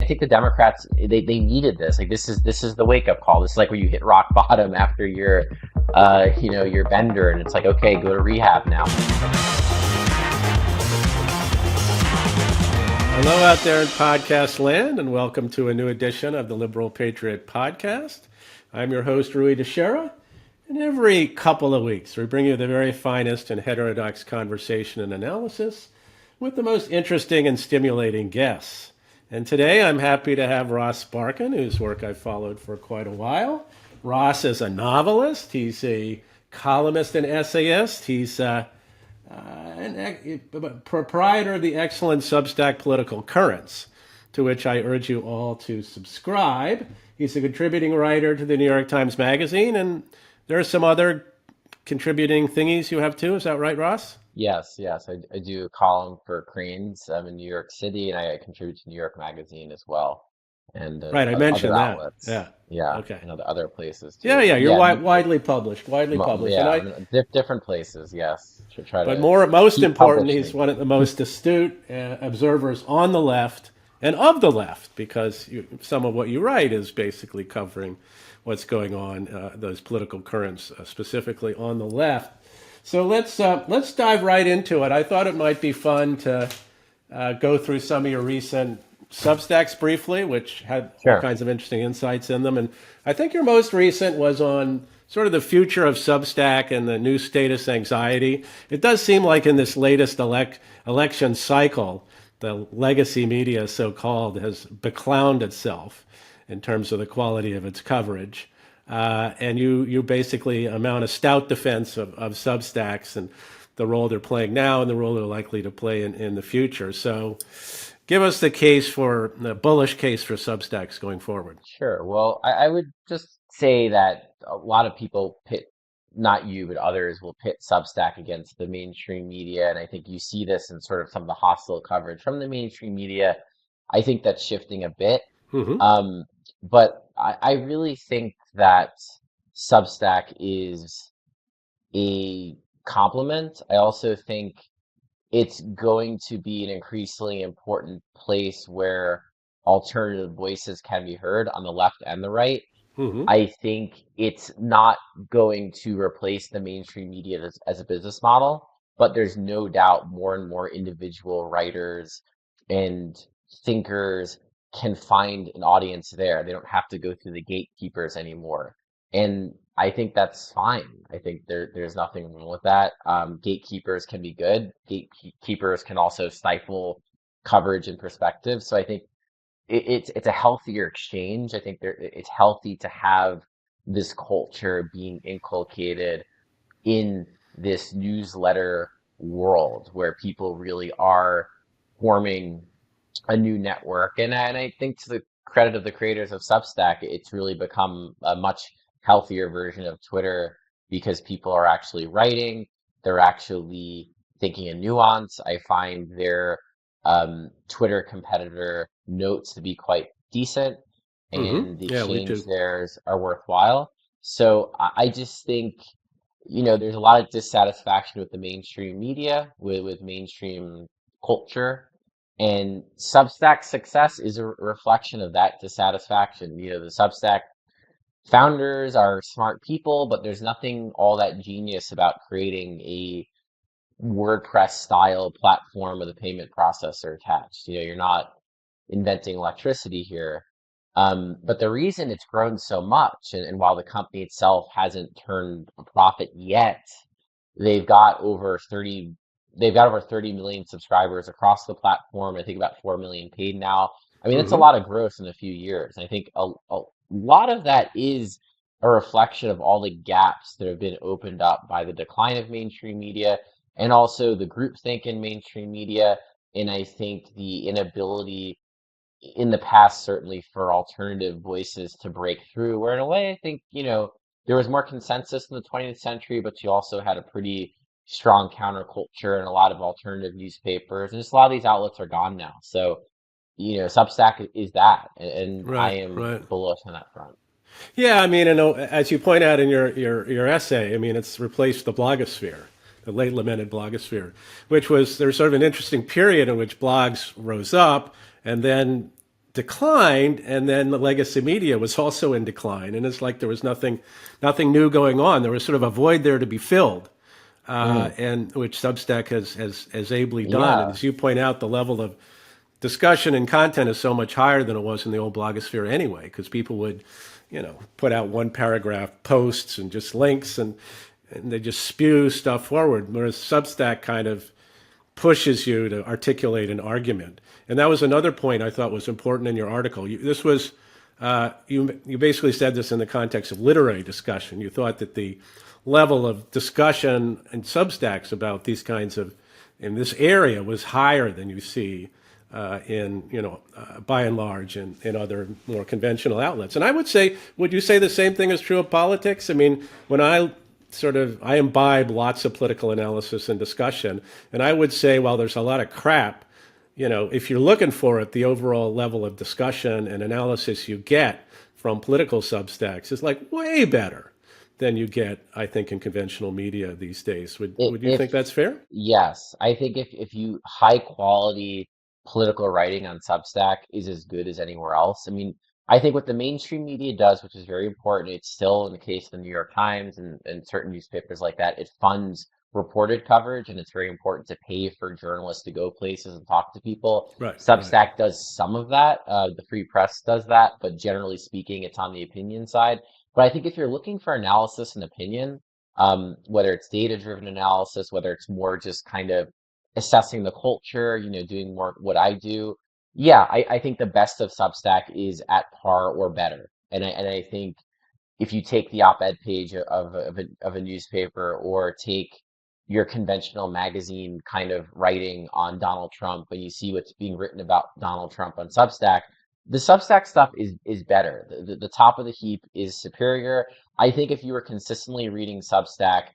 think the Democrats they needed this. Like this is the wake up call. This is like where you hit rock bottom after your bender, and it's like, okay, go to rehab now. Hello out there in podcast land, and welcome to a new edition of the Liberal Patriot podcast. I'm your host, Rui DeShera, and every couple of weeks we bring you the very finest and heterodox conversation and analysis with the most interesting and stimulating guests. And today I'm happy to have Ross Barkan, whose work I've followed for quite a while. Ross is a novelist, he's a columnist and essayist, he's proprietor of the excellent Substack Political Currents, to which I urge you all to subscribe. He's a contributing writer to the New York Times Magazine, and there are some other contributing thingies you have too. Is that right, Ross? Yes. I do a column for Cranes in New York City, and I contribute to New York Magazine as well, and right. I mentioned other that. outlets. Yeah. Okay. And other places too. Yeah. You're widely published. Yeah, different places. Yes. But most important, he's one of the most astute observers on the left and of the left, because some of what you write is basically covering what's going on, those political currents, specifically on the left. So let's dive right into it. I thought it might be fun to go through some of your recent Substacks briefly, which had all kinds of interesting insights in them. And I think your most recent was on sort of the future of Substack and the new status anxiety. It does seem like in this latest election cycle, the legacy media, so-called, has beclowned itself in terms of the quality of its coverage. And you basically mount a stout defense of Substacks and the role they're playing now and the role they're likely to play in the future. So give us the bullish case for Substacks going forward. Sure. Well, I would just say that a lot of people pit, not you, but others will pit Substack against the mainstream media. And I think you see this in sort of some of the hostile coverage from the mainstream media. I think that's shifting a bit. Mm-hmm. But I really think that Substack is a complement. I also think it's going to be an increasingly important place where alternative voices can be heard on the left and the right. Mm-hmm. I think it's not going to replace the mainstream media as a business model, but there's no doubt more and more individual writers and thinkers can find an audience there. They don't have to go through the gatekeepers anymore. And I think that's fine. I think there's nothing wrong with that. Gatekeepers can be good. Gatekeepers can also stifle coverage and perspective. So I think it's a healthier exchange. I think it's healthy to have this culture being inculcated in this newsletter world where people really are forming a new network. And I think, to the credit of the creators of Substack, it's really become a much healthier version of Twitter because people are actually writing. They're actually thinking in nuance. I find their Twitter competitor notes to be quite decent, and the exchange theirs are worthwhile. So I just think, there's a lot of dissatisfaction with the mainstream media, with mainstream culture. And Substack's success is a reflection of that dissatisfaction. The Substack founders are smart people, but there's nothing all that genius about creating a WordPress style platform with a payment processor attached. You're not inventing electricity here. But the reason it's grown so much, and while the company itself hasn't turned a profit yet, they've got over 30 million subscribers across the platform. I think about 4 million paid now. I mean, that's a lot of growth in a few years. I think a lot of that is a reflection of all the gaps that have been opened up by the decline of mainstream media and also the groupthink in mainstream media. And I think the inability in the past, certainly, for alternative voices to break through, where in a way, I think, there was more consensus in the 20th century, but you also had a pretty strong counterculture and a lot of alternative newspapers. And just a lot of these outlets are gone now. So, Substack is that. And I am bullish on that front. Yeah, I mean, as you point out in your essay, I mean, it's replaced the blogosphere, the late lamented blogosphere, which was, there's sort of an interesting period in which blogs rose up and then declined, and then the legacy media was also in decline, and it's like there was nothing new going on. There was sort of a void there to be filled, Mm. and which Substack has ably done. And Yeah. as you point out, the level of discussion and content is so much higher than it was in the old blogosphere anyway, because people would, put out one paragraph posts and just links, and they just spew stuff forward. Whereas Substack kind of pushes you to articulate an argument. And that was another point I thought was important in your article. You basically said this in the context of literary discussion. You thought that the level of discussion in Substacks about these kinds of in this area was higher than you see by and large in other more conventional outlets. And I would say, would you say the same thing is true of politics? I mean, when I imbibe lots of political analysis and discussion, and I would say, while there's a lot of crap, if you're looking for it, the overall level of discussion and analysis you get from political Substacks is like way better than you get, I think, in conventional media these days. Would you think If that's fair? yes, I think if you high quality political writing on Substack is as good as anywhere else. I mean, I think what the mainstream media does, which is very important, it's still in the case of the New York Times and certain newspapers like that, it funds reported coverage, and it's very important to pay for journalists to go places and talk to people. Right, right. Substack does some of that. The Free Press does that, but generally speaking, it's on the opinion side. But I think if you're looking for analysis and opinion, whether it's data-driven analysis, whether it's more just kind of assessing the culture, doing more what I do. Yeah, I think the best of Substack is at par or better. And I think if you take the op-ed page of a newspaper or take your conventional magazine kind of writing on Donald Trump and you see what's being written about Donald Trump on Substack, the Substack stuff is better. The top of the heap is superior. I think if you were consistently reading Substack,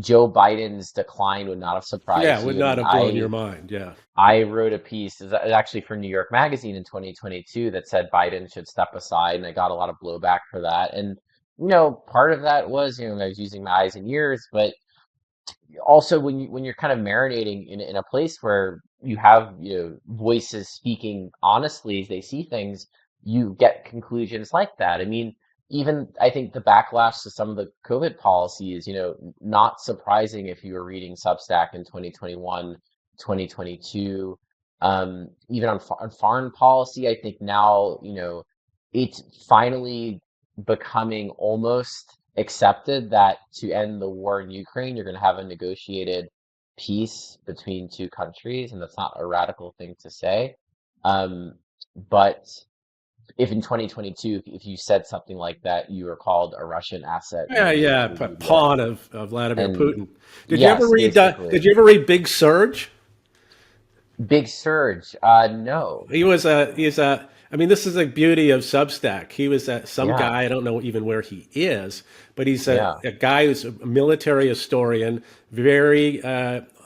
Joe Biden's decline would not have Yeah, surprised it would you. I not mean, have blown your mind. Yeah. I wrote a piece, actually for New York Magazine in 2022, that said Biden should step aside, and I got a lot of blowback for that. And part of that was, I was using my eyes and ears, but also when you're kind of marinating in a place where you have voices speaking honestly as they see things, you get conclusions like that. I mean, even I think the backlash to some of the COVID policies, not surprising if you were reading Substack in 2021, 2022. Even on foreign policy, I think now it's finally becoming almost accepted that to end the war in Ukraine, you're going to have a negotiated peace between two countries, and that's not a radical thing to say. Um, but if in 2022, if you said something like that, you were called a Russian asset in Yeah, the yeah, mainstream media. pawn of Vladimir And Putin. Did you ever yes, read? basically. Did you ever read Big Surge? Big Surge. No. He's a. I mean, this is the beauty of Substack. He was some Yeah. guy. I don't know even where he is, but he's Yeah. a guy who's a military historian, very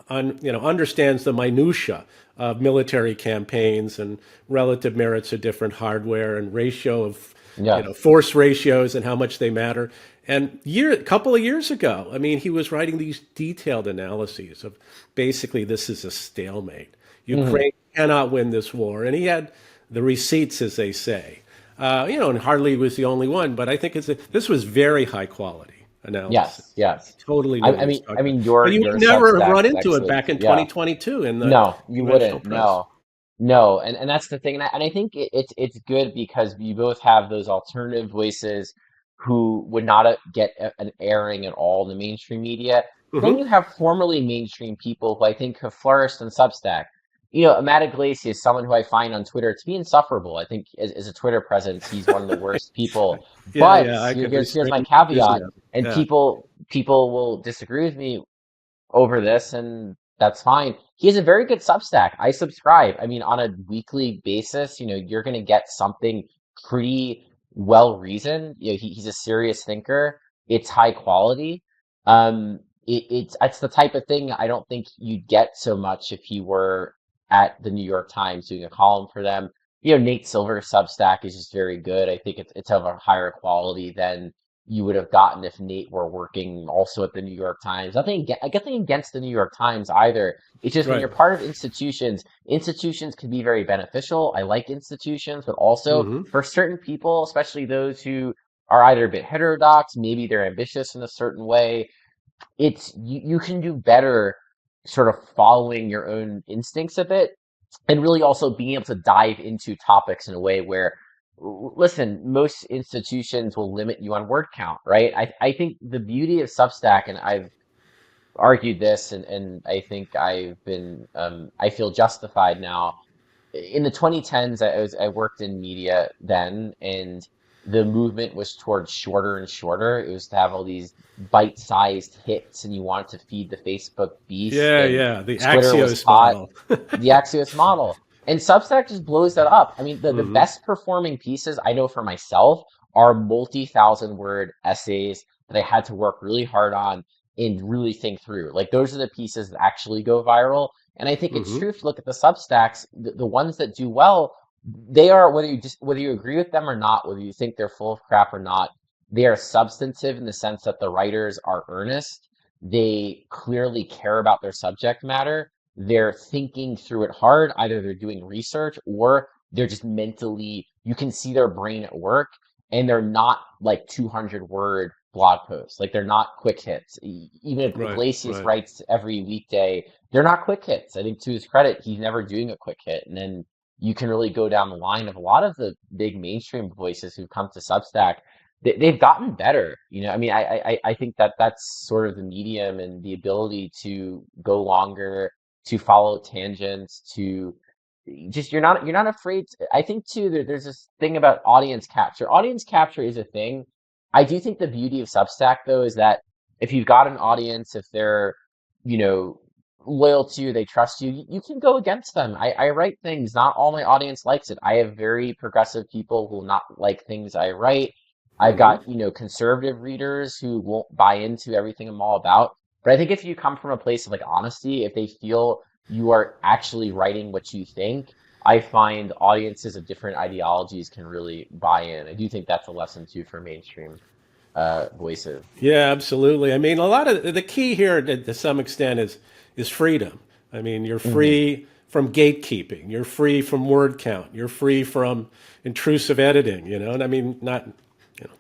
understands the minutia of military campaigns and relative merits of different hardware and ratio of Yes. force ratios and how much they matter. And a couple of years ago, I mean, he was writing these detailed analyses of basically this is a stalemate. Hmm. Ukraine cannot win this war, and he had the receipts, as they say. And hardly was the only one, but I think this was very high quality analysis. Yes. Yes. Totally I, knew what I he was mean, talking I about. mean, But your you your would never have Substack run is into it excellent. back in Yeah. 2022 in the No, you conventional wouldn't. press. No, no, and that's the thing, and I think it's good because you both have those alternative voices who would not get an airing at all in the mainstream media. Then Hmm. you have formerly mainstream people who I think have flourished in Substack. Matt Iglesias, someone who I find on Twitter to be insufferable. I think as a Twitter presence, he's one of the worst people. Yeah, But yeah, I could here's restrain my my caveat, enthusiasm. and Yeah. people will disagree with me over this, and that's fine. He has a very good Substack. I subscribe. I mean, on a weekly basis, you're going to get something pretty well reasoned. He's a serious thinker. It's high quality. It's the type of thing I don't think you'd get so much if you were at the New York Times doing a column for them. Nate Silver's Substack is just very good. I think it's of a higher quality than you would have gotten if Nate were working also at the New York Times. Nothing against the New York Times either. It's just when you're Right. part of institutions, institutions can be very beneficial. I like institutions, but also Hmm. for certain people, especially those who are either a bit heterodox, maybe they're ambitious in a certain way, you can do better sort of following your own instincts a bit and really also being able to dive into topics in a way where listen, most institutions will limit you on word count, right? I think the beauty of Substack, and I've argued this, and I think I feel justified now. In the 2010s, I worked in media then, and the movement was towards shorter and shorter. It was to have all these bite-sized hits, and you wanted to feed the Facebook beast, Yeah, and yeah. The Twitter was Axios hot, model. the Axios model. And Substack just blows that up. I mean, the Hmm. best performing pieces I know for myself are multi-thousand word essays that I had to work really hard on and really think through. Like those are the pieces that actually go viral. And I think it's Hmm. true if you look at the Substacks, the ones that do well, they are whether you agree with them or not, whether you think they're full of crap or not, they are substantive in the sense that the writers are earnest. They clearly care about their subject matter. They're thinking through it hard. Either they're doing research or they're just mentally, you can see their brain at work, and they're not like 200 word blog posts. Like they're not quick hits. Even if Right, Iglesias right. writes every weekday, they're not quick hits. I think to his credit, he's never doing a quick hit. And then you can really go down the line of a lot of the big mainstream voices who've come to Substack. They've gotten better. I mean, I think that that's sort of the medium and the ability to go longer, to follow tangents, to just you're not afraid I think too there's this thing about audience capture. Audience capture is a thing. I do think the beauty of Substack though is that if you've got an audience, if they're you know loyal to you, they trust you, you can go against them. I write things, not all my audience likes it. I have very progressive people who will not like things I write. I've Hmm. got conservative readers who won't buy into everything I'm all about. But I think if you come from a place of like honesty, if they feel you are actually writing what you think, I find audiences of different ideologies can really buy in. I do think that's a lesson too for mainstream voices. Yeah, absolutely. I mean, a lot of the key here to some extent is freedom. I mean, you're Hmm. free from gatekeeping. You're free from word count. You're free from intrusive editing. And I mean, not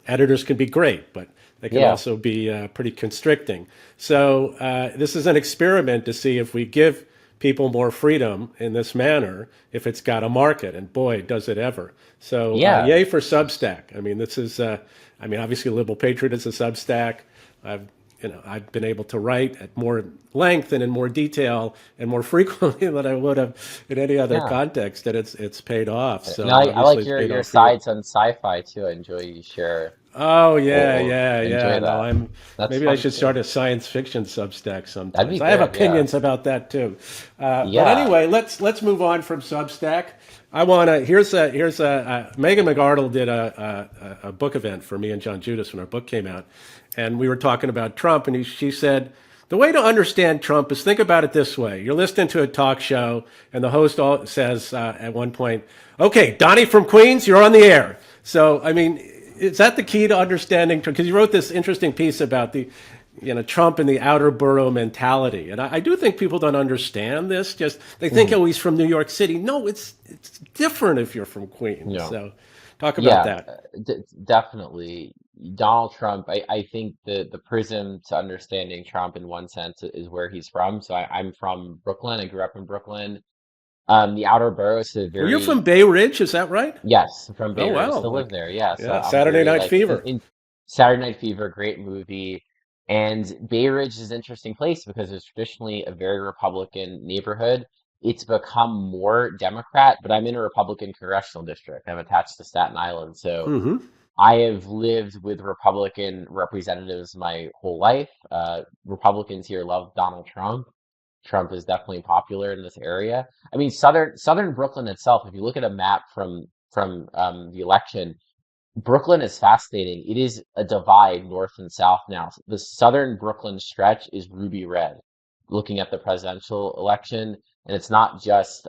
editors can be great, but they can Yeah. also be pretty constricting. So this is an experiment to see if we give people more freedom in this manner, if it's got a market, and boy, does it ever. So Yeah. yay for Substack. I mean, this is, I mean, obviously, Liberal Patriot is a Substack. I've, I've been able to write at more length and in more detail and more frequently than I would have in any other Yeah. context, and it's paid off. And So I obviously, like it's your paid your off for you. sides on sci-fi too. I enjoy you share Oh yeah, or yeah, enjoy yeah. No, that. I'm. That's Maybe I fun should start too. a science fiction Substack That'd sometimes. be I have good. Yeah. opinions about that too. But Yeah. anyway, let's move on from Substack. I want to. Here's a. Megan McArdle did a book event for me and John Judas when our book came out, and we were talking about Trump, and she said. The way to understand Trump is think about it this way. You're listening to a talk show, and the host says at one point, "Okay, Donnie from Queens, you're on the air." So, I mean, is that the key to understanding? Because you wrote this interesting piece about the, Trump and the outer borough mentality, and I do think people don't understand this. Just they think, Mhm. oh, he's from New York City. No, it's different if you're from Queens. Yeah. So, talk about Yeah, that. definitely. Donald Trump, I think the prism to understanding Trump in one sense is where he's from. So I'm from Brooklyn. I grew up in Brooklyn. The outer boroughs are Well, you're from very, Bay Ridge, is that right? yes, from Oh Bay Ridge. wow, Still live like there. Yeah. So yeah, I'm Saturday very Night like Fever. in Saturday Night Fever, great movie. And Bay Ridge is an interesting place because it's traditionally a very Republican neighborhood. It's become more Democrat, but I'm in a Republican congressional district. I'm attached to Staten Island. So Mm-hmm. I have lived with Republican representatives my whole life. Republicans here love Donald Trump. Trump is definitely popular in this area. I mean, southern Brooklyn itself. If you look at a map from the election, Brooklyn is fascinating. It is a divide north and south now. The southern Brooklyn stretch is ruby red. Looking at the presidential election, and it's not just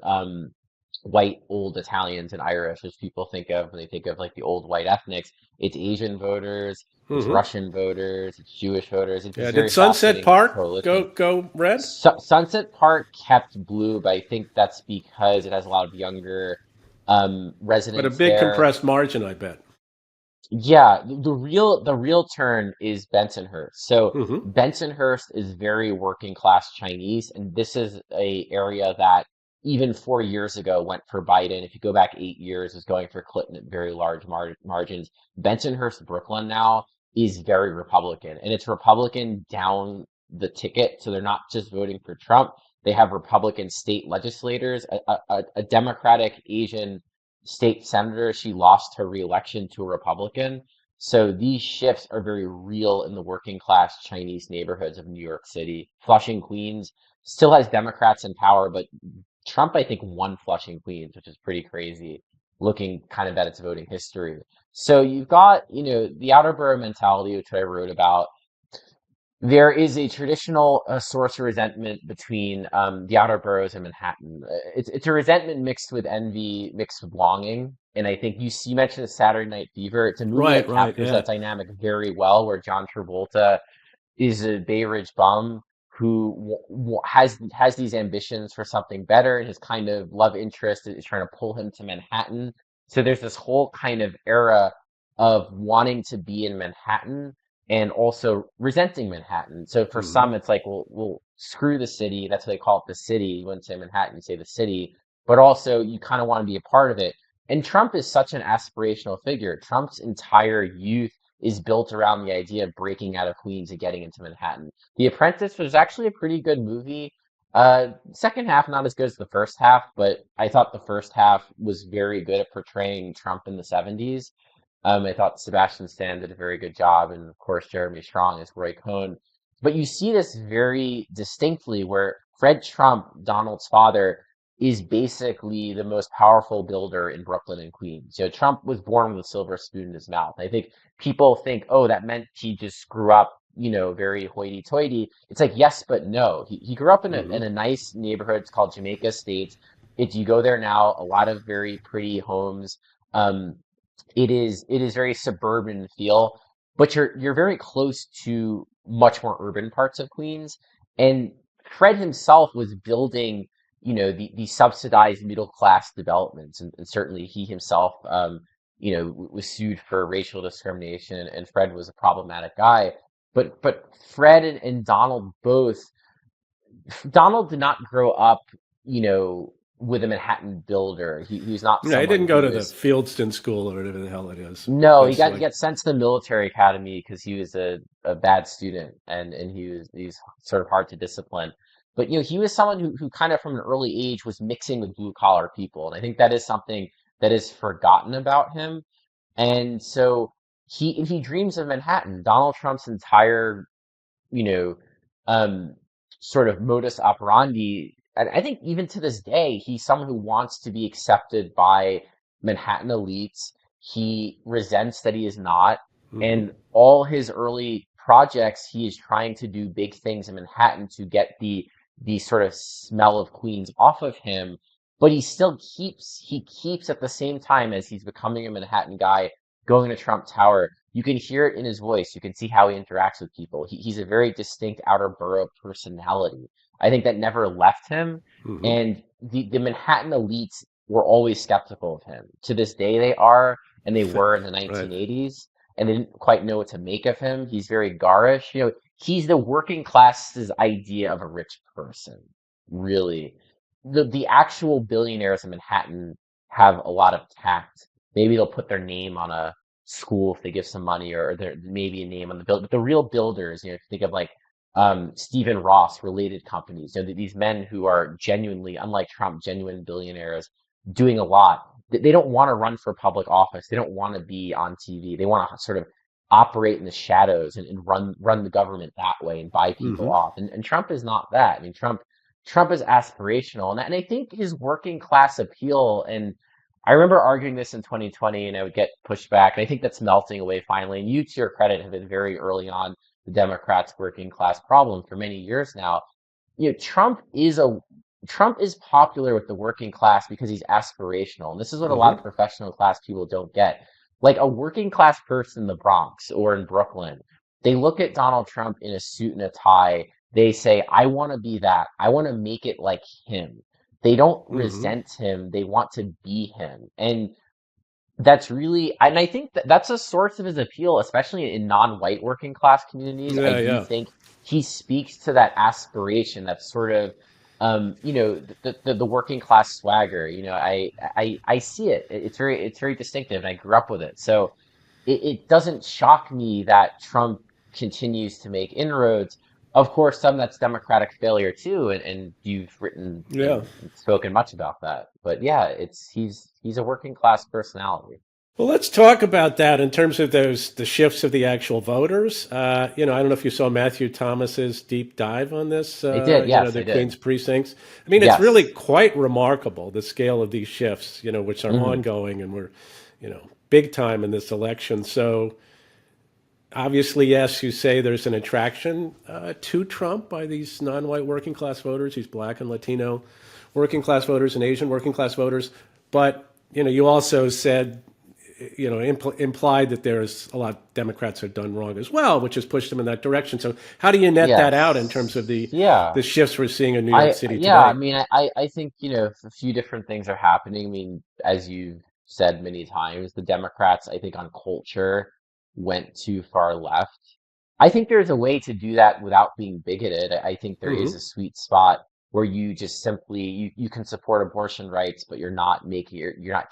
white old Italians and Irish as people think of when they think of like the old white ethnics. It's Asian voters, it's Hmm. Russian voters, it's Jewish voters. It's Yeah. this Did very Sunset fascinating Park coalition. go red? Sunset Park kept blue, but I think that's because it has a lot of younger But a residents big there. compressed margin, I bet. Yeah, the real turn is Bensonhurst. So Hmm. Bensonhurst is very working class Chinese, and this is a area that even 4 years ago went for Biden. If you go back 8 years, was going for Clinton at very large margins. Bensonhurst, Brooklyn now is very Republican, and it's Republican down the ticket. So they're not just voting for Trump. They have Republican state legislators, a Democratic Asian state senator. She lost her reelection to a Republican. So these shifts are very real in the working class Chinese neighborhoods of New York City. Flushing, Queens still has Democrats in power, but Trump, I think, won Flushing, Queens, which is pretty crazy looking kind of at its voting history. So you've got, the outer borough mentality, which I wrote about. There is a traditional source of resentment between the outer boroughs and Manhattan. It's a resentment mixed with envy, mixed with longing. And I think you mentioned Saturday Night Fever. It's a movie Right. that Right. captures Yeah. that dynamic very well, where John Travolta is a Bay Ridge bum who has these ambitions for something better, and his kind of love interest is trying to pull him to Manhattan. So there's this whole kind of era of wanting to be in Manhattan and also resenting Manhattan. So for Hmm. some, it's like, well, screw the city. That's what they call it, the city. You wouldn't say Manhattan, you say the city. But also, you kind of want to be a part of it. And Trump is such an aspirational figure. Trump's entire youth is built around the idea of breaking out of Queens and getting into Manhattan. The Apprentice was actually a pretty good movie. Second half not as good as the first half, but I thought the first half was very good at portraying Trump in the '70s. I thought Sebastian Stan did a very good job, and of course Jeremy Strong as Roy Cohn. But you see this very distinctly where Fred Trump, Donald's father, is basically the most powerful builder in Brooklyn and Queens. Trump was born with a silver spoon in his mouth. I think people think, oh, that meant he just grew up, very hoity-toity. It's like, yes, but no. He grew up in a, Hmm. in a nice neighborhood. It's called Jamaica Estates. If you go there now, a lot of very pretty homes. Um, it is very suburban feel, but you're very close to much more urban parts of Queens. And Fred himself was building, the subsidized middle class developments, and certainly he himself, was sued for racial discrimination, and Fred was a problematic guy. But Fred and Donald both. Donald did not grow up, with a Manhattan builder. He was not Yeah. He someone didn't go who to the was. Fieldston School or whatever the hell it is. No, he That's got he like. got sent to the military academy because he was a bad student, and he's sort of hard to discipline. But he was someone who kind of from an early age was mixing with blue collar people, and I think that is something that is forgotten about him. And so he dreams of Manhattan. Donald Trump's entire, you know, um, sort of modus operandi. And I think even to this day, he's someone who wants to be accepted by Manhattan elites. He resents that he is not. Hmm. And all his early projects, he is trying to do big things in Manhattan to get the sort of smell of Queens off of him. But he keeps at the same time as he's becoming a Manhattan guy, going to Trump Tower. You can hear it in his voice. You can see how he interacts with people. He's a very distinct outer borough personality. I think that never left him. Hmm. And the Manhattan elites were always skeptical of him. To this day, they are, and they were in the Right. 1980s, and they didn't quite know what to make of him. He's very garish. He's the working class's idea of a rich person, really. The actual billionaires in Manhattan have a lot of tact. Maybe they'll put their name on a school if they give some money, or there maybe a name on the bill. But the real builders, if you think of like Stephen Ross, related companies, these men who are genuinely, unlike Trump, genuine billionaires doing a lot. They don't want to run for public office. They don't want to be on TV. They want to sort of operate in the shadows and run the government that way and buy people Hmm. off. And Trump is not that. I mean, Trump is aspirational, and I think his working class appeal. And I remember arguing this in 2020, and I would get pushed back. And I think that's melting away finally. And you, to your credit, have been very early on the Democrats' working class problem for many years now. Trump is a Trump is popular with the working class because he's aspirational. And this is what a lot of Hmm. professional class people don't get. Like a working class person in the Bronx or in Brooklyn, they look at Donald Trump in a suit and a tie. They say, I want to be that. I want to make it like him. They don't Hmm. resent him. They want to be him. And that's really, and I think that that's a source of his appeal, especially in non-white working class communities. I Yeah, do yeah. think he speaks to that aspiration, that sort of, the working class swagger. I see it. It's very distinctive, and I grew up with it. So it doesn't shock me that Trump continues to make inroads. Of course, some that's democratic failure too, and you've written Yeah. and spoken much about that. But yeah, he's a working class personality. Well, let's talk about that in terms of the shifts of the actual voters. I don't know if you saw Matthew Thomas's deep dive on this. I did, yes, The I did. Queen's precincts. I mean, it's really Yes. quite remarkable the scale of these shifts. Which are Hmm. ongoing, and we're, big time in this election. So obviously, yes, you say there's an attraction to Trump by these non-white working class voters, these Black and Latino working class voters and Asian working class voters. But you also said implied that there's a lot of Democrats have done wrong as well, which has pushed them in that direction. So how do you net that out in terms of Yes. Yeah. the shifts we're seeing in New York City Yeah, I today? mean, I think, a few different things are happening. I mean, as you've said many times, the Democrats, I think on culture went too far left. I think there's a way to do that without being bigoted. I think there is Hmm. a sweet spot where you just simply you can support abortion rights, but you're not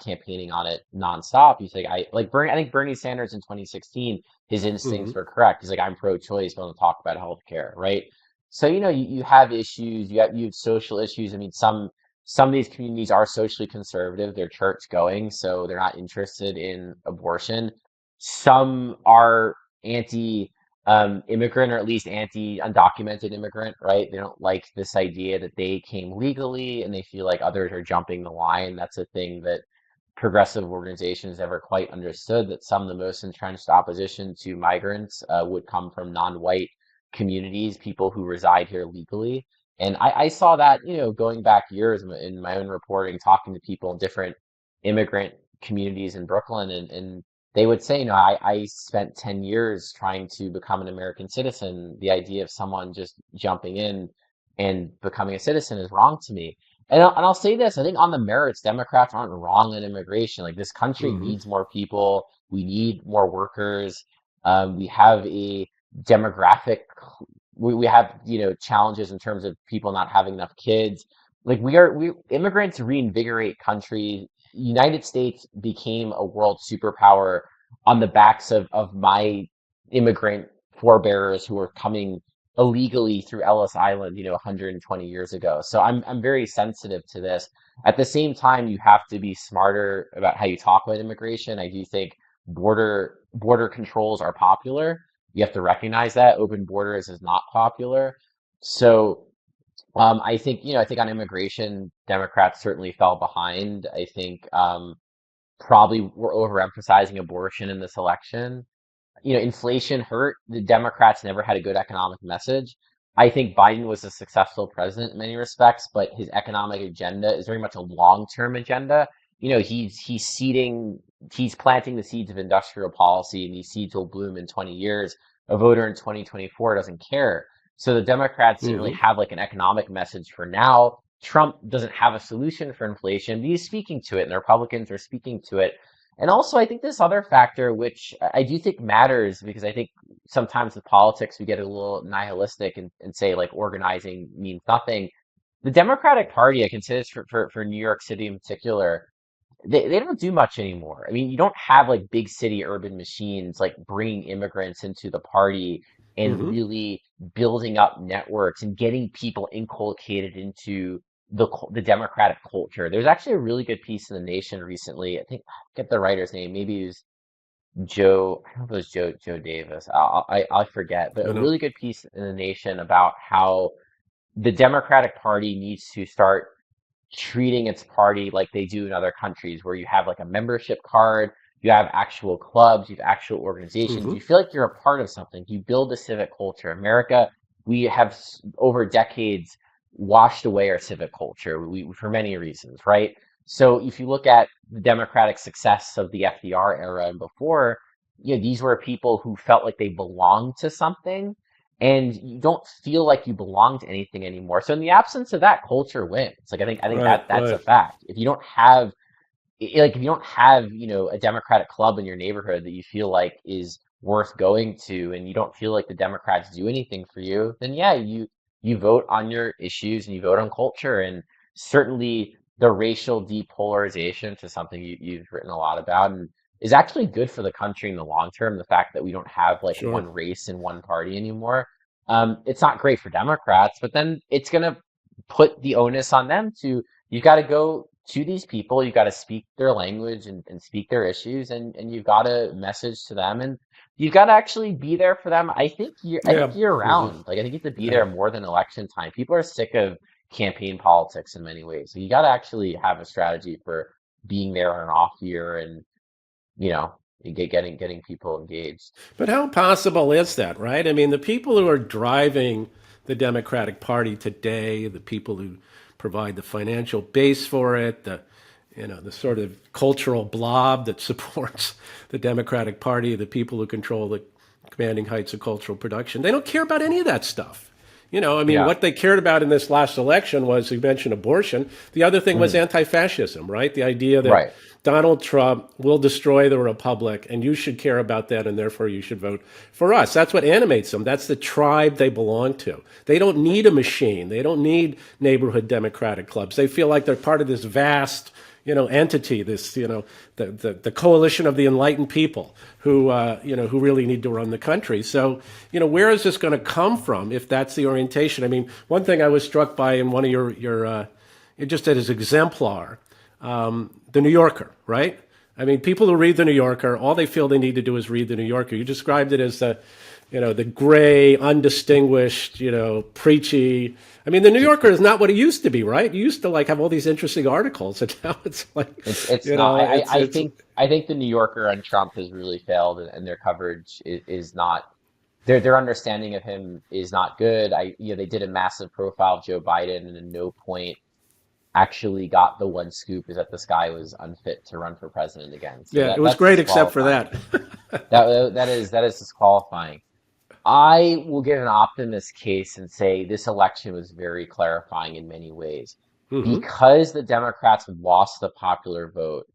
campaigning on it nonstop. You say I think Bernie Sanders in 2016, his Hmm. instincts were correct. He's like, I'm pro-choice, but I want to talk about healthcare, right? So, you have issues, you have social issues. I mean, some of these communities are socially conservative, they're church going, so they're not interested in abortion. Some are anti immigrant, or at least anti undocumented immigrant, right? They don't like this idea that they came legally and they feel like others are jumping the line. That's a thing that progressive organizations never quite understood, that some of the most entrenched opposition to migrants would come from non-white communities, people who reside here legally. And I saw that, going back years in my own reporting, talking to people in different immigrant communities in Brooklyn, and they would say, I spent 10 years trying to become an American citizen. The idea of someone just jumping in and becoming a citizen is wrong to me. And I'll say this, I think on the merits, Democrats aren't wrong on immigration. Like this country Hmm. needs more people. We need more workers. We have a demographic, we have, challenges in terms of people not having enough kids. Like we immigrants reinvigorate countries. United States became a world superpower on the backs of my immigrant forebearers who were coming illegally through Ellis Island, 120 years ago. So I'm very sensitive to this. At the same time, you have to be smarter about how you talk about immigration. I do think border controls are popular. You have to recognize that open borders is not popular. So I think on immigration, Democrats certainly fell behind. I think probably we're overemphasizing abortion in this election. Inflation hurt. The Democrats never had a good economic message. I think Biden was a successful president in many respects, but his economic agenda is very much a long-term agenda. He's planting the seeds of industrial policy, and these seeds will bloom in 20 years. A voter in 2024 doesn't care. So the Democrats didn't really Hmm. have like an economic message for now. Trump doesn't have a solution for inflation, but he's speaking to it, and the Republicans are speaking to it. And also, I think this other factor, which I do think matters, because I think sometimes with politics we get a little nihilistic and say like organizing means nothing. The Democratic Party, I can say this for New York City in particular, they don't do much anymore. I mean, you don't have like big city urban machines like bringing immigrants into the party and Hmm. really building up networks and getting people inculcated into the democratic culture. There's actually a really good piece in the Nation recently. I think I get the writer's name. Maybe it was Joe. I don't know if it was Joe Davis. I forget. But a I know. really good piece in the Nation about how the Democratic Party needs to start treating its party like they do in other countries, where you have like a membership card, you have actual clubs, you have actual organizations. Hmm. You feel like you're a part of something. You build a civic culture. America, we have over decades. washed away our civic culture for many reasons, right? So if you look at the democratic success of the FDR era and before, these were people who felt like they belonged to something, and you don't feel like you belong to anything anymore. So in the absence of that, culture wins. Like I think Right, that's a right. fact. If you don't have, a Democratic club in your neighborhood that you feel like is worth going to, and you don't feel like the Democrats do anything for you, then yeah, you vote on your issues and you vote on culture. And certainly the racial depolarization, to something you've written a lot about, and is actually good for the country in the long term. The fact that we don't have like Sure. one race and one party anymore. It's not great for Democrats, but then it's gonna put the onus on them to, you got to go to these people, you got to speak their language and speak their issues, and you've got to message to them, and you've got to actually be there for them. I think Yeah. year Hmm. round. Like I think you have to be Yeah. there more than election time. People are sick of campaign politics in many ways. So you got to actually have a strategy for being there on an off year, and you know getting people engaged. But how possible is that, right? I mean, the people who are driving the Democratic Party today, the people who provide the financial base for it, the sort of cultural blob that supports the Democratic Party, the people who control the commanding heights of cultural production, they don't care about any of that stuff. I mean, Yeah. what they cared about in this last election was, you mentioned abortion. The other thing was Mhm. anti-fascism, right? The idea that Right. Donald Trump will destroy the republic, and you should care about that, and therefore you should vote for us. That's what animates them. That's the tribe they belong to. They don't need a machine. They don't need neighborhood democratic clubs. They feel like they're part of this vast, entity, this, the coalition of the enlightened people who really need to run the country. So, where is this going to come from if that's the orientation? I mean, one thing I was struck by in one of your just as exemplar, the New Yorker, right? I mean, people who read the New Yorker, all they feel they need to do is read the New Yorker. You described it as the gray, undistinguished, preachy. I mean, the New Yorker is not what it used to be, right? You used to like have all these interesting articles, and now it's like, It's not. I it's think the New Yorker and Trump has really failed, and their coverage is not. Their understanding of him is not good. They did a massive profile of Joe Biden, and at no point actually got the one scoop is that this guy was unfit to run for president again. So yeah, it was that's great except for disqualifying. that. That is disqualifying. I will give an optimist case and say this election was very clarifying in many ways. Hmm. Because the Democrats lost the popular vote,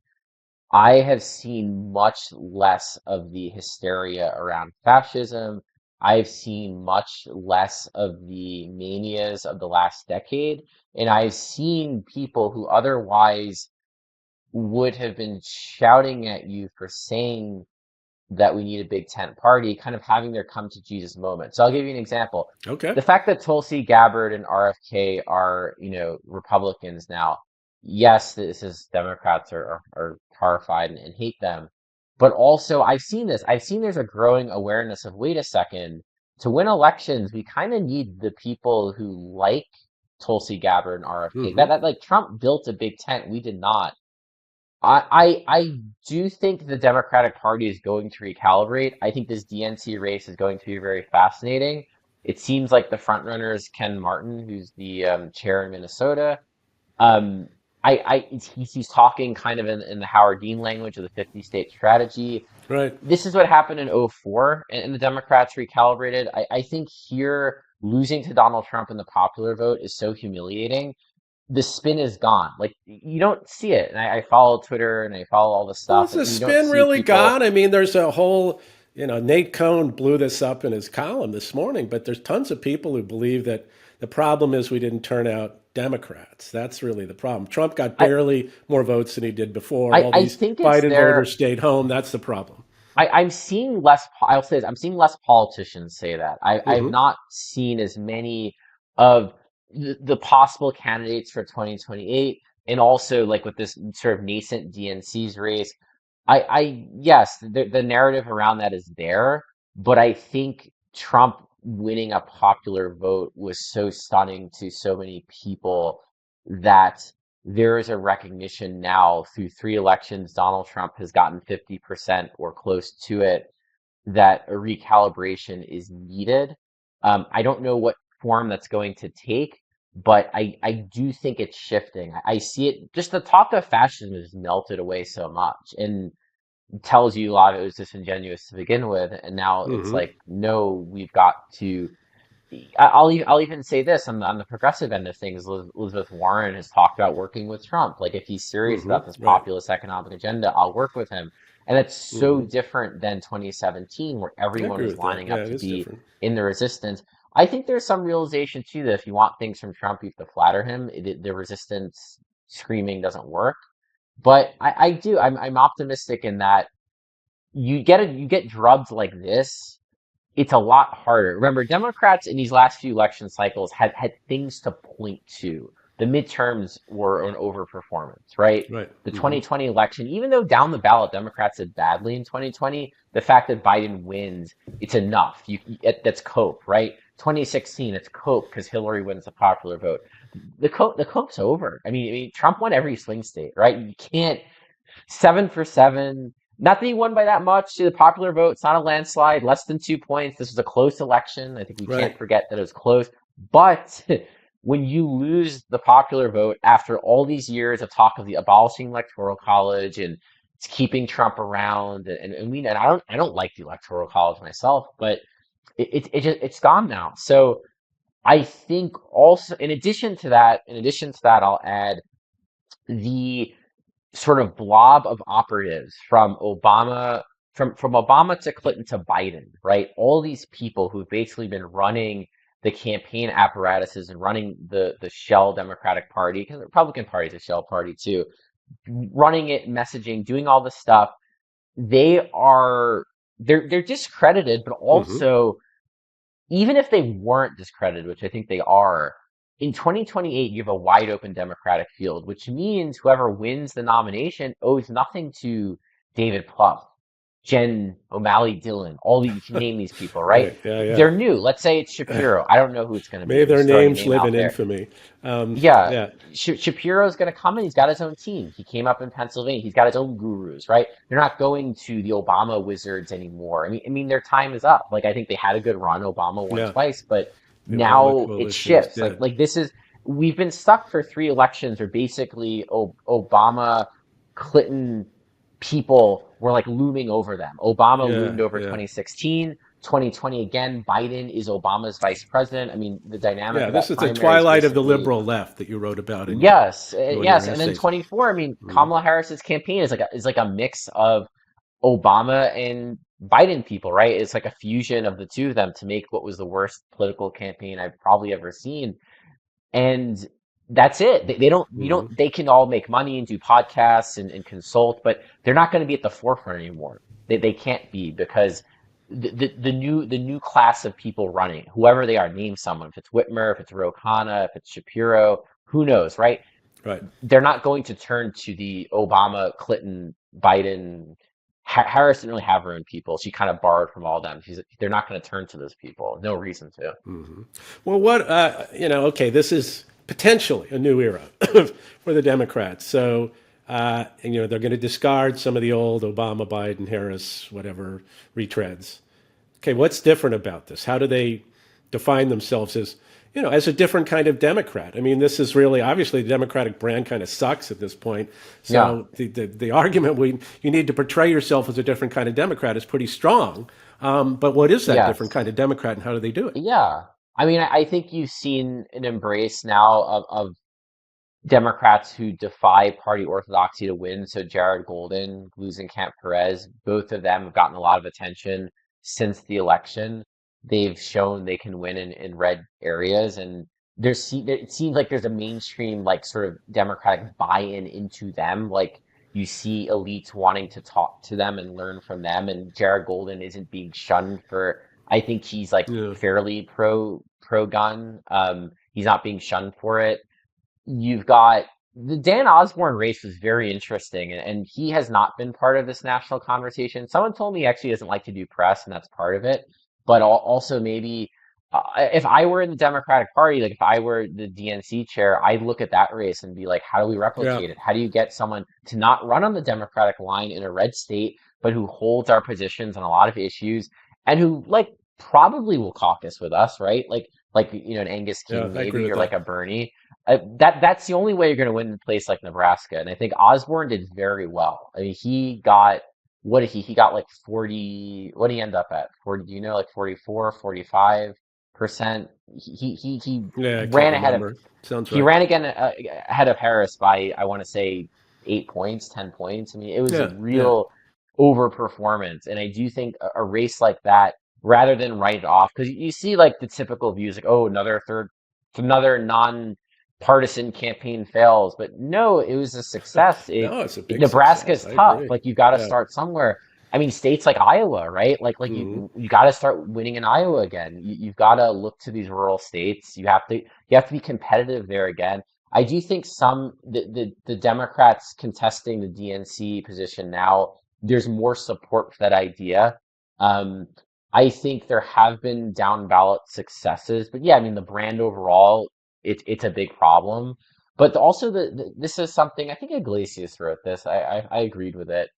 I have seen much less of the hysteria around fascism. I've seen much less of the manias of the last decade. And I've seen people who otherwise would have been shouting at you for saying that we need a big tent party, kind of having their come to Jesus moment. So I'll give you an example. Okay. The fact that Tulsi Gabbard and RFK are, Republicans now, yes, this is Democrats are horrified and hate them. But also I've seen this. I've seen there's a growing awareness of, wait a second, to win elections, we kind of need the people who like Tulsi Gabbard and RFK. Hmm. That like Trump built a big tent, we did not. I do think the Democratic Party is going to recalibrate. I think this DNC race is going to be very fascinating. It seems like the front runner is Ken Martin, who's the chair in Minnesota. Um, he's talking kind of in the Howard Dean language of the 50 state strategy. Right. This is what happened in '04, and the Democrats recalibrated. I think here losing to Donald Trump in the popular vote is so humiliating. The spin is gone. Like you don't see it. And I follow Twitter and I follow all this Well, stuff, is and the you don't spin see really people. gone? I mean, there's a whole, Nate Cohn blew this up in his column this morning, but there's tons of people who believe that the problem is we didn't turn out Democrats. That's really the problem. Trump got I barely more votes than he did before. I, All I these think it's Biden there. voters stayed home. That's the problem. I'm seeing less. I'll say this. I'm seeing less politicians say that. I've Hmm. not seen as many of the possible candidates for 2028, and also like with this sort of nascent DNC's race. Yes, the narrative around that is there, but I think Trump winning a popular vote was so stunning to so many people that there is a recognition now through three elections, Donald Trump has gotten 50% or close to it, that a recalibration is needed. I don't know what form that's going to take, but I do think it's shifting. I see it, just the talk of fascism has melted away so much and tells you a lot of it was disingenuous to begin with. And now it's Hmm. like, no, we've got to. I'll even say this on the progressive end of things. Elizabeth Warren has talked about working with Trump. Like if he's serious Hmm. about this Right. populist economic agenda, I'll work with him. And it's so Hmm. different than 2017, where I everyone agree was with that. lining Yeah, up it to is be different. in the resistance. I think there's some realization too that if you want things from Trump, you have to flatter him. The resistance screaming doesn't work. But I do. I'm optimistic in that you get drubbed like this, it's a lot harder. Remember, Democrats in these last few election cycles had things to point to. The midterms were an overperformance, right? Right. The Hmm. 2020 election, even though down the ballot Democrats did badly in 2020, the fact that Biden wins, it's enough. That's cope, right? 2016, it's cope because Hillary wins the popular vote. The cope's over. I mean, Trump won every swing state, right? You can't 7 for 7. Not that he won by that much to the popular vote. It's not a landslide, less than 2 points. This was a close election. I think we can't Right. forget that it was close. But when you lose the popular vote after all these years of talk of the abolishing electoral college and it's keeping Trump around, and I don't like the electoral college myself, but it's gone now. So I think also in addition to that, I'll add the sort of blob of operatives from Obama to Clinton to Biden, right? All these people who've basically been running the campaign apparatuses and running the shell Democratic Party, because the Republican Party is a shell party too, running it, messaging, doing all this stuff. They are they're discredited, but Hmm. also even if they weren't discredited, which I think they are, in 2028, you have a wide open Democratic field, which means whoever wins the nomination owes nothing to David Plouffe, Jen O'Malley Dillon, all these, you can name these people, right? Right. Yeah. Yeah. They're new. Let's say it's Shapiro. I don't know who it's going to be. May I'm their just throwing a names name live out in there. infamy. Yeah, Yeah. Shapiro's going to come in. He's got his own team. He came up in Pennsylvania. He's got his own gurus, right? They're not going to the Obama wizards anymore. I mean, their time is up. Like, I think they had a good run. Obama won Yeah. twice, but The Obama now it coalition is shifts. Like, dead. like this is we've been stuck for three elections where basically Obama, Clinton people were like looming over them. Obama Yeah. loomed over Yeah. 2016. 2020 again, Biden is Obama's vice president. I mean, the dynamic Yeah. of This that is the primary is twilight of the basically liberal left that you wrote about in yes, one of your yes, and then essays. 24. I mean, Hmm. Kamala Harris's campaign is like a mix of Obama and Biden people, right? It's like a fusion of the two of them to make what was the worst political campaign I've probably ever seen. And that's it. They don't, you Hmm. don't, they can all make money and do podcasts and consult, but they're not going to be at the forefront anymore. They can't be because the new class of people running, whoever they are, name someone. If it's Whitmer, if it's Ro Khanna, if it's Shapiro, who knows, right? Right. They're not going to turn to the Obama, Clinton, Biden. Harris didn't really have her own people. She kind of borrowed from all of them. They're not going to turn to those people. No reason to. Hmm. Well, okay, this is potentially a new era for the Democrats. So, and, they're going to discard some of the old Obama, Biden, Harris, whatever retreads. Okay, what's different about this? How do they define themselves as a different kind of Democrat? I mean, this is really obviously the Democratic brand kind of sucks at this point. Yeah. So the argument you need to portray yourself as a different kind of Democrat is pretty strong. But what is that different Yes. kind of Democrat, and how do they do it? Yeah. I mean, I think you've seen an embrace now of Democrats who defy party orthodoxy to win. So Jared Golden, losing Camp Perez, both of them have gotten a lot of attention since the election. They've shown they can win in red areas, and it seems like there's a mainstream like sort of Democratic buy-in into them. Like you see elites wanting to talk to them and learn from them, and Jared Golden isn't being shunned for. I think he's like Yeah. fairly pro gun. He's not being shunned for it. You've got the Dan Osborne race was very interesting, and he has not been part of this national conversation. Someone told me he actually doesn't like to do press, and that's part of it. But also maybe if I were in the Democratic Party, like if I were the DNC chair, I'd look at that race and be like, how do we Yeah. replicate it? How do you get someone to not run on the Democratic line in a red state, but who holds our positions on a lot of issues and who like probably will caucus with us, right? Like like an Angus Yeah, King I agree maybe, with or like that. a Bernie. That's the only way you're going to win in a place like Nebraska. And I think Osborne did very well. I mean, he got what did he got like 40. What did he end up at? 40? Do you know, like 44, 45%? He Yeah, I can't ran ahead of remember. Sounds he right. ran again ahead of Harris by, I want to say, 8 points, 10 points. I mean, it was a Yeah, yeah. real overperformance, and I do think a race like that, rather than write it off, because you see like the typical views, like, oh, another non-partisan campaign fails, but no, it was a success. No, it's a big success. Nebraska's I tough. agree. Like you got to Yeah. start somewhere. I mean, states like Iowa, right? Like Hmm. you got to start winning in Iowa again. You've got to look to these rural states. You have to be competitive there again. I do think the Democrats contesting the DNC position now, there's more support for that idea. Um, I think there have been down ballot successes, but yeah, I mean the brand overall, it's a big problem. But also this is something I think Iglesias wrote this. I agreed with it.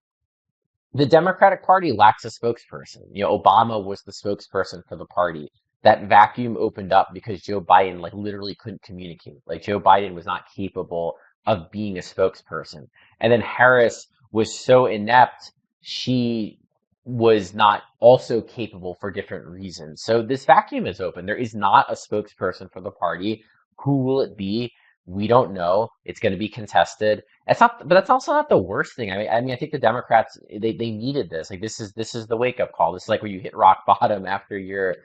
The Democratic Party lacks a spokesperson. Obama was the spokesperson for the party. That vacuum opened up because Joe Biden like literally couldn't communicate. Like Joe Biden was not capable of being a spokesperson. And then Harris was so inept, she was not also capable for different reasons. So this vacuum is open. There is not a spokesperson for the party. Who will it be? We don't know. It's going to be contested. It's not, but that's also not the worst thing. I mean, I think the Democrats they needed this. Like this is the wake up call. This is like where you hit rock bottom after your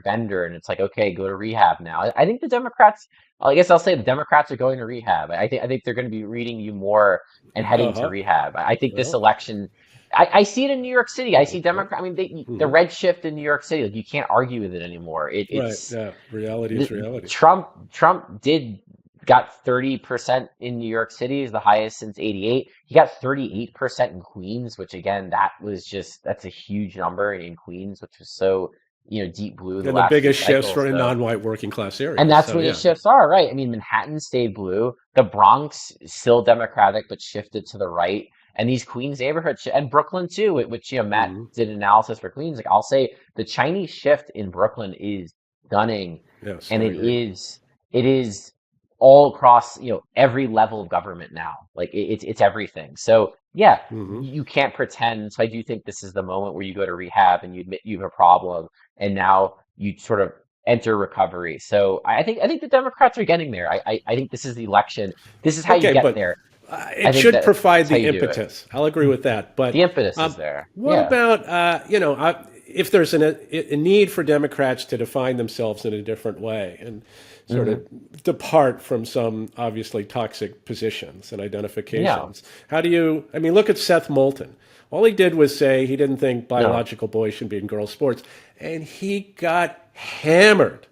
bender, and it's like, okay, go to rehab now. I think the Democrats. I guess I'll say the Democrats are going to rehab. I think they're going to be reading you more and heading to Uh-huh. rehab. I think this Well, election. I see it in New York City. I see okay. Democrat. I mean, the Hmm. red shift in New York City. Like you can't argue with it anymore. Right. It's Yeah. Reality is reality. Trump did got 30% in New York City, is the highest since 88. He got 38% in Queens, which again, that's a huge number in Queens, which was so, deep blue the And the last two biggest shifts cycles. for in So, non-white working class and areas. that's So where the yeah. shifts are, right? I mean, Manhattan stayed blue. The Bronx still Democratic, but shifted to the right. And these Queens neighborhoods, and Brooklyn too, which Matt Hmm. did analysis for Queens. Like I'll say, the Chinese shift in Brooklyn is stunning, Yes, and I it agree. is it is all across every level of government now. Like it's everything. So yeah, Hmm. you can't pretend. So I do think this is the moment where you go to rehab and you admit you have a problem, and now you sort of enter recovery. So I think the Democrats are getting there. I think this is the election. This is how you Okay, get but there. I it think should that's provide how the you do it. impetus. I'll agree with that. But The impetus is there. what Yeah. about if there's a need for Democrats to define themselves in a different way and sort of Hmm. depart from some obviously toxic positions and Yeah. identifications? How do you? I mean, look at Seth Moulton. All he did was say he didn't think No. biological boys should be in girls' sports, and he got hammered,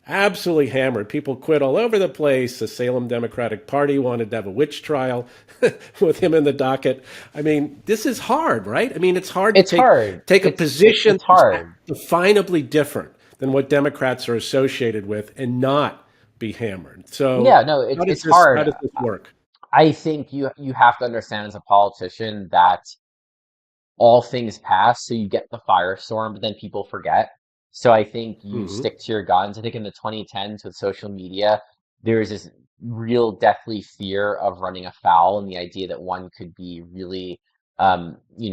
absolutely hammered. People quit all over the place. The Salem Democratic Party wanted to have a witch trial with him in the docket. I mean, this is hard, right? I mean, it's hard to It's take hard. take a position It's that's hard. definably different than what Democrats are associated with and not be hammered. So, Yeah, no, how does it's this how hard. does this work? I think you have to understand as a politician that all things pass, so you get the firestorm, but then people forget. So I think you Hmm. stick to your guns. I think in the 2010s with social media, there's this real deathly fear of running afoul and the idea that one could be really,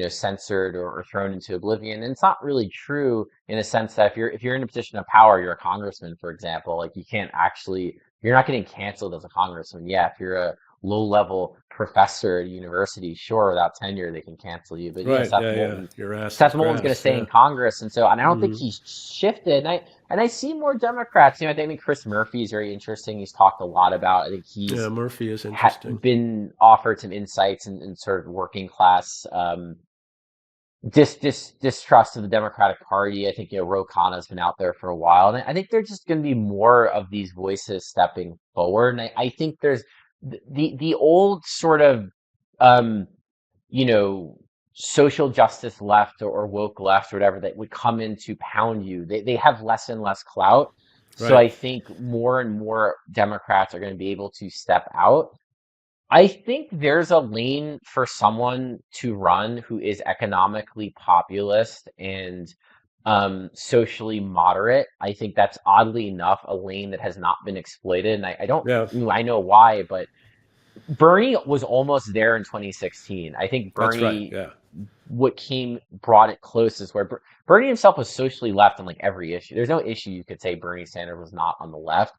censored or thrown into oblivion. And it's not really true in a sense that if you're in a position of power, you're a congressman, for example, like you're not getting canceled as a congressman. Yeah, if you're a low level professor at a university, sure, without tenure they can cancel you. But Right. Yeah. Yeah. Your ass is Seth Moulton's going to grass. stay Yeah. in Congress, and I don't think Hmm. he's shifted. And I see more Democrats. I think Chris Murphy is very interesting. He's talked a lot about. I think Yeah. he's Murphy is interesting. been offered some insights and sort of working class distrust of the Democratic Party. I think Ro Khanna's been out there for a while, and I think there's just going to be more of these voices stepping forward. And I think there's the old sort of um, you know social justice left or woke left or whatever that would come in to pound you. They have less and less clout. So Right. I think more and more Democrats are going to be able to step out. I think there's a lane for someone to run who is economically populist and socially moderate. I think that's oddly enough a lane that has not been exploited, and I don't. Yeah, I know why, but Bernie was almost there in 2016. I think that's right. Bernie, Yeah, brought it closest where Bernie himself was socially left on like every issue. There's no issue you could say Bernie Sanders was not on the left,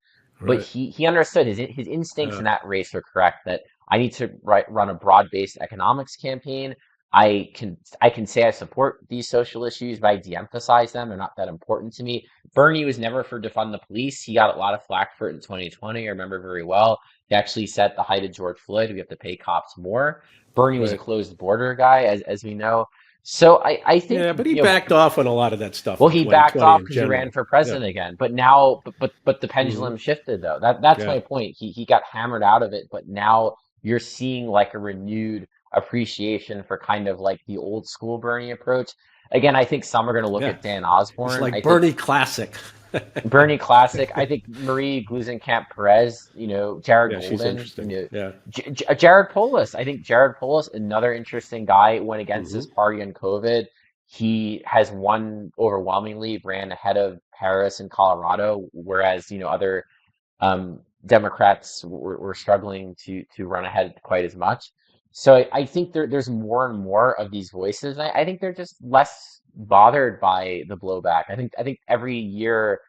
but right. he understood his instincts Yeah, in that race were correct. That I need to run a broad-based economics campaign. I can say I support these social issues, but I de-emphasize them. They're not that important to me. Bernie was never for defund the police. He got a lot of flack for it in 2020. I remember very well. He actually said at the height of George Floyd, we have to pay cops more. Bernie was a right. closed border guy, as we know. So I think, Yeah, but he backed off on a lot of that stuff well, in he backed 2020 off in because he ran general. for Yeah. president again. But now, but the Hmm. pendulum shifted though. That's Yeah. my point. He got hammered out of it, but now you're seeing like a renewed appreciation for kind of like the old school Bernie approach. Again, I think some are going to look Yeah. at Dan It's Osborne. I like think Bernie classic. Bernie Classic. I think Marie Gluesenkamp Perez, Jared Yeah, she's Golden, interesting. Yeah. Jared Polis. I think Jared Polis, another interesting guy, went against Hmm. his party on COVID. He has won overwhelmingly, ran ahead of Harris in Colorado, whereas, other Democrats were struggling to run ahead quite as much. So I think there's more and more of these voices. And I think they're just less bothered by the blowback. I think every year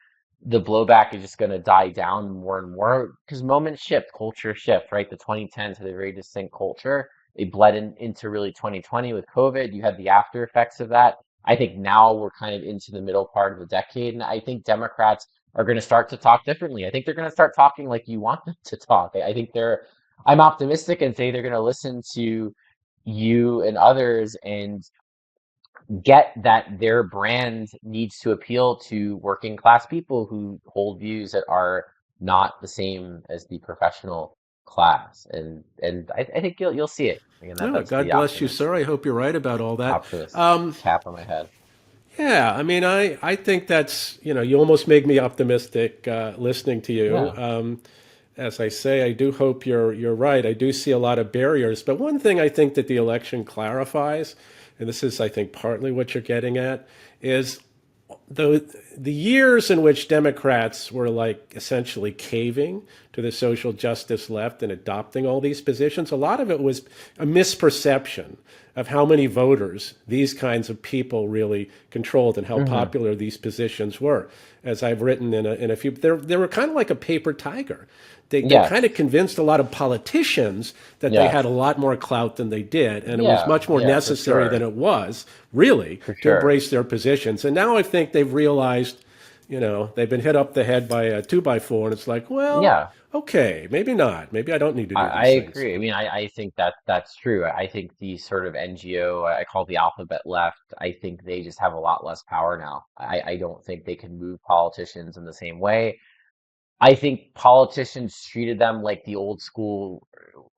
the blowback is just going to die down more and more because moments shift, culture shift, right? The 2010s had a very distinct culture. They bled into really 2020 with COVID. You had the after effects of that. I think now we're kind of into the middle part of the decade, and I think Democrats are going to start to talk differently. I think they're going to start talking like you want them to talk. I think I'm optimistic and say they're going to listen to you and others and get that their brand needs to appeal to working class people who hold views that are not the same as the professional class. And I think you'll see it. Again, Oh, that's God the bless you, sir. I hope you're right about all that. optimist Um, cap on my head. yeah, I mean, I think that's, you almost make me optimistic listening to you. Yeah. As I say, I do hope you're right. I do see a lot of barriers, but one thing I think that the election clarifies, and this is, I think, partly what you're getting at, is the years in which Democrats were like essentially caving to the social justice left and adopting all these positions, a lot of it was a misperception of how many voters these kinds of people really controlled and how Hmm. popular these positions were. As I've written in a few, they were kind of like a paper tiger. They kind of Yes. convinced a lot of politicians that they had a Yes. lot more clout than they did, and it was Yeah. much more Yeah. For necessary than sure. it was, really, For to sure. embrace their positions. And now I think they've realized, they've been hit up the head by a two by four, and it's like, well, Yeah. okay, maybe not. Maybe I don't need to do I these things. agree. I mean, I think that's true. I think the sort of NGO, I call the alphabet left, I think they just have a lot less power now. I don't think they can move politicians in the same way. I think politicians treated them like the old school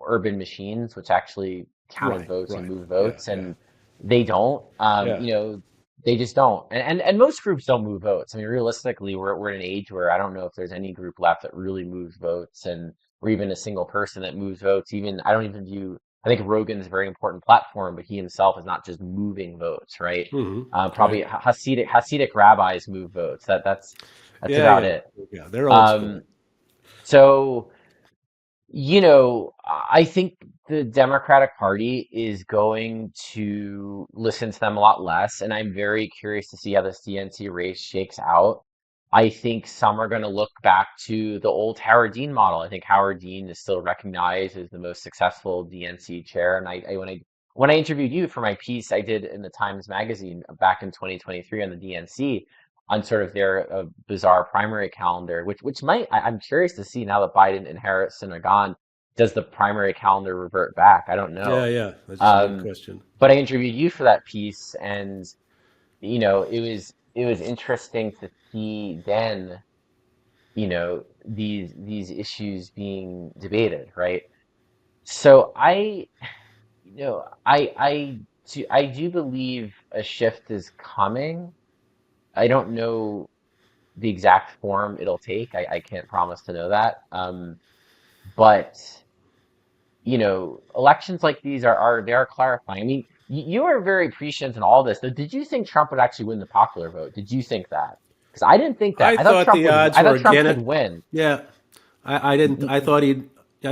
urban machines, which actually counted Right, votes and right. moved Yeah, votes, yeah, and they don't. yeah. They just don't. And most groups don't move votes. I mean, realistically, we're in an age where I don't know if there's any group left that really moves votes, and or even a single person that moves votes. Even I don't even view. I think Rogan's a very important platform, but he himself is not just moving votes, right? Right. Probably Hasidic rabbis move votes. That's Yeah, about yeah. it. Yeah, they're old school. Um, so, I think the Democratic Party is going to listen to them a lot less, and I'm very curious to see how this DNC race shakes out. I think some are going to look back to the old Howard Dean model. I think Howard Dean is still recognized as the most successful DNC chair, and when I interviewed you for my piece I did in the Times Magazine back in 2023 on the DNC on sort of their bizarre primary calendar, which I'm curious to see now that Biden and Harrison are gone. Does the primary calendar revert back? I don't Yeah, know. yeah. That's a good Um, question. but I interviewed you for that piece, and it was interesting to see then these issues being debated, right? So I do believe a shift is coming. I don't know the exact form it'll take. I can't promise to know that. But elections like these are they are clarifying. I mean, you were very prescient in all this. Though, did you think Trump would actually win the popular vote? Did you think that? Because I didn't think that. I thought the odds I were thought Trump against could it. win. Yeah, I didn't. I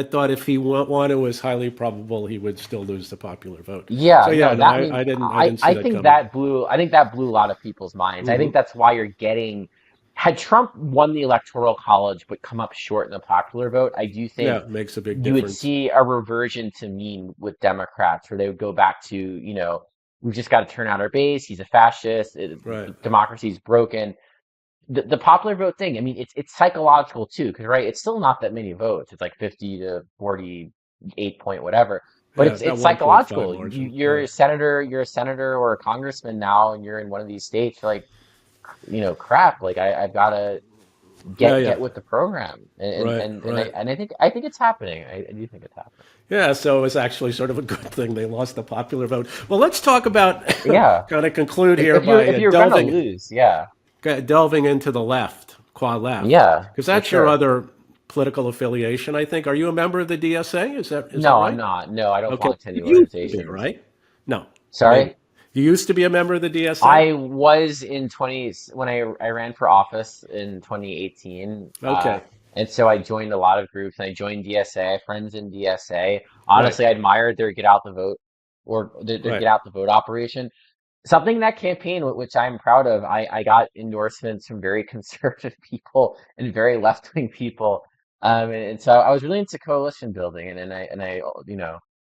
thought if he won, it was highly probable he would still lose the popular vote. So Yeah, yeah, no, no, that I mean, I didn't see that coming. I think that blew a lot of people's minds. I think Hmm. that's why you're getting, had Trump won the electoral college but come up short in the popular vote, I do Yeah, think it makes a big you would difference. see a reversion to mean with Democrats where they would go back to, we've just got to turn out our base. He's a fascist. Right. Democracy's broken. The popular vote thing, I mean, it's psychological too, because right, it's still not that many votes. It's like 50 to 48 point whatever. But Yeah, it's about 1.5 psychological. margin. You're Yeah. a senator, or a congressman now, and you're in one of these states. You're like, crap. Like I've got to Yeah, get yeah. with the program, Right, right. and I think it's happening. I do think it's happening. Yeah, so it was actually sort of a good thing they lost the popular vote. Well, let's talk about Yeah, kind of conclude here by if you're gonna lose, yeah, delving into the left, qua left, yeah, because for that's your sure. other political affiliation, I think. Are you a member of the DSA? Is that No, I'm right? not. No, I don't Okay, belong to any you used to be, organizations. right? No, maybe. Sorry. You used to be a member of the DSA? I was in 20 when I ran for office in 2018. Okay, And so I joined a lot of groups and I joined DSA. I have friends in DSA. right, Honestly, I admired their get out the vote their right. get out the vote operation. Something that campaign, which I'm proud of, I got endorsements from very conservative people and very left-wing people. And so I was really into coalition building and I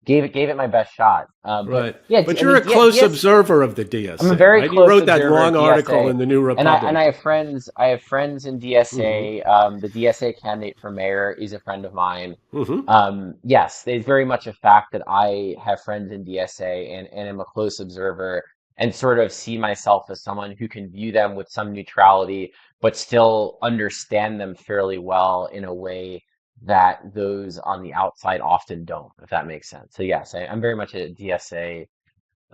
gave it my best shot. But Right. yeah, But I you're mean, a close DS observer of the I'm a DSA, very right? You close wrote that observer of long article DSA, in the New and Republic. I have friends. I have friends in Hmm. DSA. The DSA candidate for mayor is a friend of mine. Hmm. Yes, it's very much a fact that I have friends in DSA and am a close observer and sort of see myself as someone who can view them with some neutrality, but still understand them fairly well in a way that those on the outside often don't, if that makes sense. So yes, I'm very much a DSA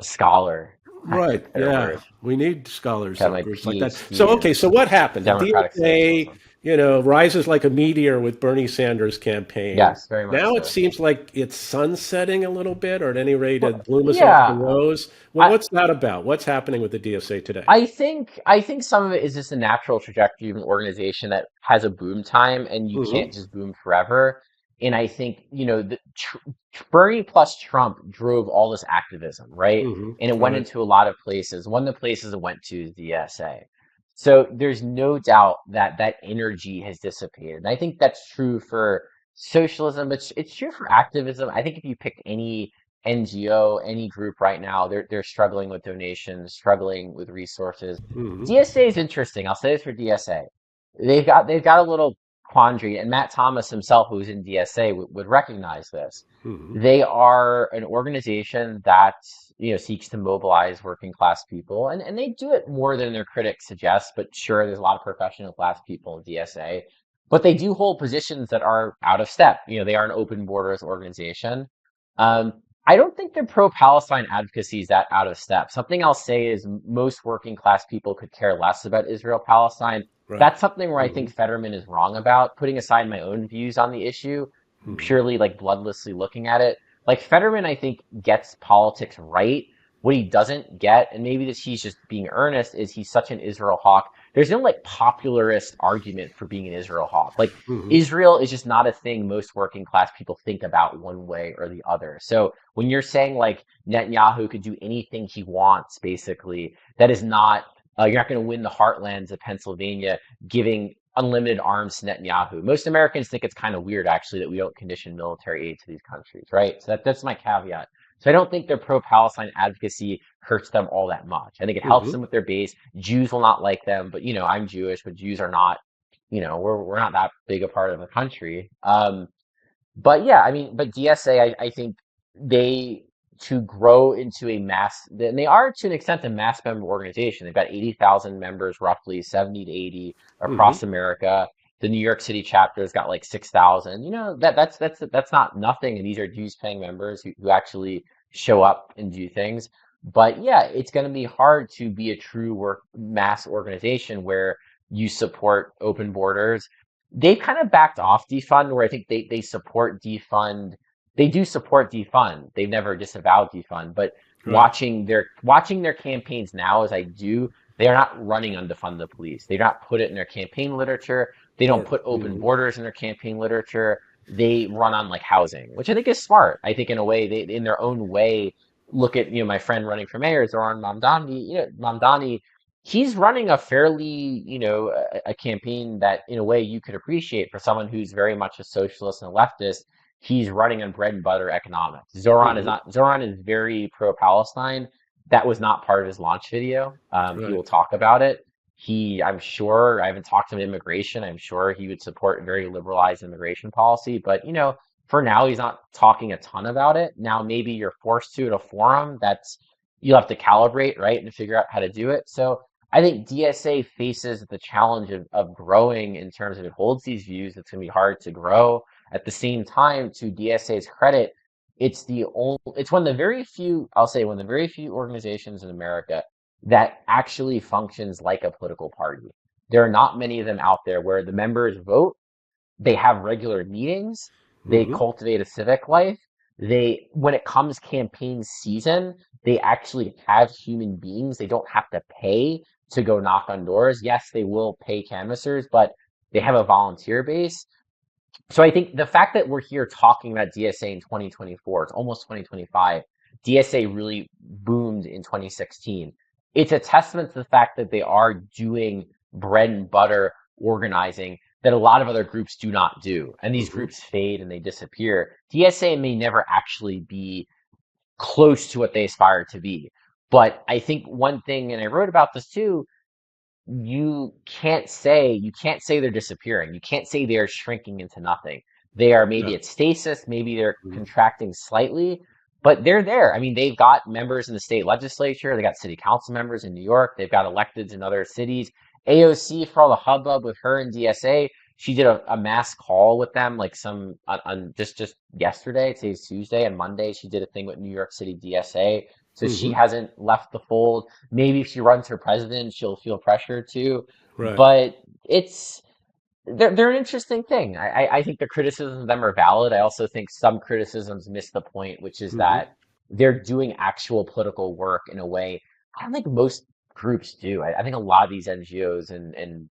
scholar, lack of a Right. better Yeah. word. We need scholars Got and my groups like that. So, PhD okay. in So what happened? The democratic DSA, socialism. rises like a meteor with Bernie Sanders' campaign. Yes, very much Now it so. seems like it's sunsetting a little bit, or at any rate, Well, bloom is off the yeah, rose. Well, I what's that about? What's happening with the DSA today? I think some of it is just a natural trajectory of an organization that has a boom time, and you Hmm. can't just boom forever. And I think Bernie plus Trump drove all this activism, right? Hmm. And it went Right. into a lot of places. One of the places it went to is the DSA. So there's no doubt that that energy has dissipated. And I think that's true for socialism, but it's true for activism. I think if you pick any NGO, any group right now, they're struggling with donations, struggling with resources. Hmm. DSA is interesting. I'll say this for DSA. They've got a little quandary, and Matt Thomas himself, who's in DSA, would recognize this. Hmm. They are an organization that seeks to mobilize working class people, and they do it more than their critics suggest. But sure, there's a lot of professional class people in DSA, but they do hold positions that are out of step. They are an open borders organization. Um, I don't think their pro-Palestine advocacy is that out of step. Something I'll say is most working class people could care less about Israel-Palestine. Right. That's something where I Hmm. think Fetterman is wrong about, putting aside my own views on the issue, Hmm. purely like bloodlessly looking at it. Like Fetterman, I think gets politics right. What he doesn't get, and maybe this he's just being earnest, is he's such an Israel hawk. There's no like popularist argument for being an Israel hawk. Like Hmm. Israel is just not a thing most working class people think about one way or the other. So when you're saying like Netanyahu could do anything he wants, basically, that is not, you're not going to win the heartlands of Pennsylvania giving unlimited arms to Netanyahu. Most Americans think it's kind of weird, actually, that we don't condition military aid to these countries, right? So that's my caveat. So I don't think their pro-Palestine advocacy hurts them all that much. I think it helps Hmm. them with their base. Jews will not like them, but I'm Jewish, but Jews are not, we're not that big a part of the country. But yeah, I mean, but DSA, I think they to grow into a mass, and they are to an extent a mass member organization. They've got 80,000 members, roughly 70 to 80 Hmm. across America. The New York City chapter's got like 6,000. That's not nothing, and these are dues paying members who actually show up and do things. But yeah, it's going to be hard to be a true work mass organization where you support open borders. They've kind of backed off defund, where I think they support defund. They do support defund. They've never disavowed defund, but Right. watching their campaigns now as I do, they are not running on defund the police. They do not put it in their campaign literature. They don't Or put open mhm. borders in their campaign literature. They run on like housing, which I think is smart. I think in a way they in their own way look at my friend running for mayor, Zoran Mamdani. Mamdani, he's running a fairly a campaign that in a way you could appreciate for someone who's very much a socialist and a leftist. He's running on bread and butter economics. Zoran is Mhm. not. Zoran is very pro-Palestine. That was not part of his launch video. He Right. will talk about it. I'm sure, I haven't talked to him immigration. I'm sure he would support a very liberalized immigration policy, but for now, he's not talking a ton about it. Now, maybe you're forced to at a forum. You'll have to calibrate, right, and figure out how to do it. So I think DSA faces the challenge of growing in terms of it holds these views. It's going to be hard to grow. At the same time, to DSA's credit, it's one of the very few, I'll say, one of the very few organizations in America that actually functions like a political party. There are not many of them out there where the members vote, they have regular meetings, they Hmm. cultivate a civic life. When it comes campaign season, they actually have human beings. They don't have to pay to go knock on doors. Yes, they will pay canvassers, but they have a volunteer base. So I think the fact that we're here talking about DSA in 2024, it's almost 2025. DSA really boomed in 2016. It's a testament to the fact that they are doing bread and butter organizing that a lot of other groups do not do. And these Hmm. groups fade and they disappear. DSA may never actually be close to what they aspire to be. But I think one thing, and I wrote about this too, you can't say they're disappearing. You can't say they're shrinking into nothing. They are Yeah. maybe at stasis, maybe they're Mhm. contracting slightly, but they're there. I mean, they've got members in the state legislature, they got city council members in New York, they've got electeds in other cities. AOC, for all the hubbub with her and DSA, she did a mass call with them, like some on just yesterday. Today's Tuesday, and Monday she did a thing with New York City DSA. So she Mhm. hasn't left the fold. Maybe if she runs for president, she'll feel pressure to. Right. But it's they're an interesting thing. I think the criticisms of them are valid. I also think some criticisms miss the point, which is Hmm. that they're doing actual political work in a way I don't think most groups do. I think a lot of these NGOs and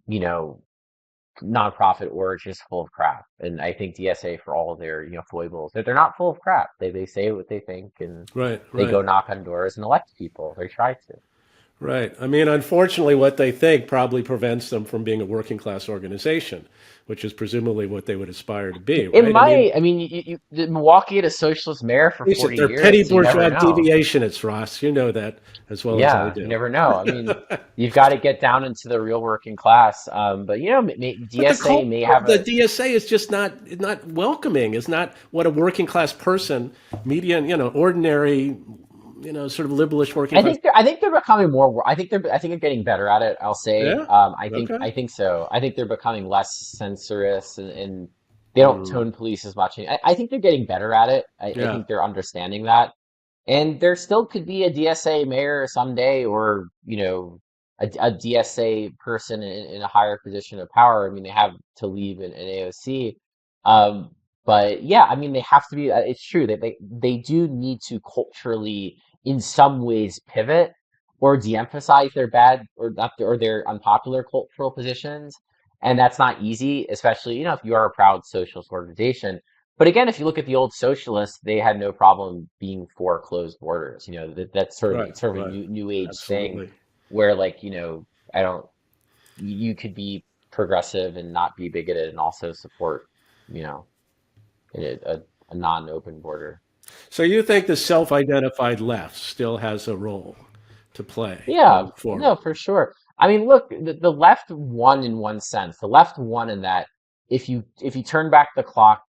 you know nonprofit orgs just full of crap. And I think DSA, for all of their foibles, they're not full of crap. They say what they think and Right. they Right. go knock on doors and elect people. They try to. Right. I mean, unfortunately, what they think probably prevents them from being a working class organization, which is presumably what they would aspire to be, It right? I mean, might. I mean, Milwaukee had a socialist mayor for face it, 40 they're petty years, so you never bourgeois know. deviationists, Ross. You know that as well as I Yeah, you do. never know. I mean, you've got to get down into the real working class. But But the DSA culture may of have the a. DSA is just not welcoming. Is not what a working class person, median, ordinary, sort of liberalish working class. I think they're becoming more. I think they're getting better at it. I'll say. Yeah. Okay. I think so. I think they're becoming less censorious and they don't Mm, tone police as much. I think they're getting better at it. I yeah. think they're understanding that. And there still could be a DSA mayor someday, or a DSA person in a higher position of power. I mean, they have to leave in AOC, but yeah, I mean, they have to be. It's true that they do need to culturally, in some ways, pivot or de-emphasize their bad or not or their unpopular cultural positions, and that's not easy, especially if you are a proud socialist organization. But again, if you look at the old socialists, they had no problem being for closed borders. That's Right. it's sort of a Right. new age thing Absolutely. where like, I don't you could be progressive and not be bigoted and also support, you know, a non-open border. So you think the self-identified left still has a role to play Yeah, going no, forward? for sure. I mean, look, the left won in one sense. The left won in that if you turn back the clock,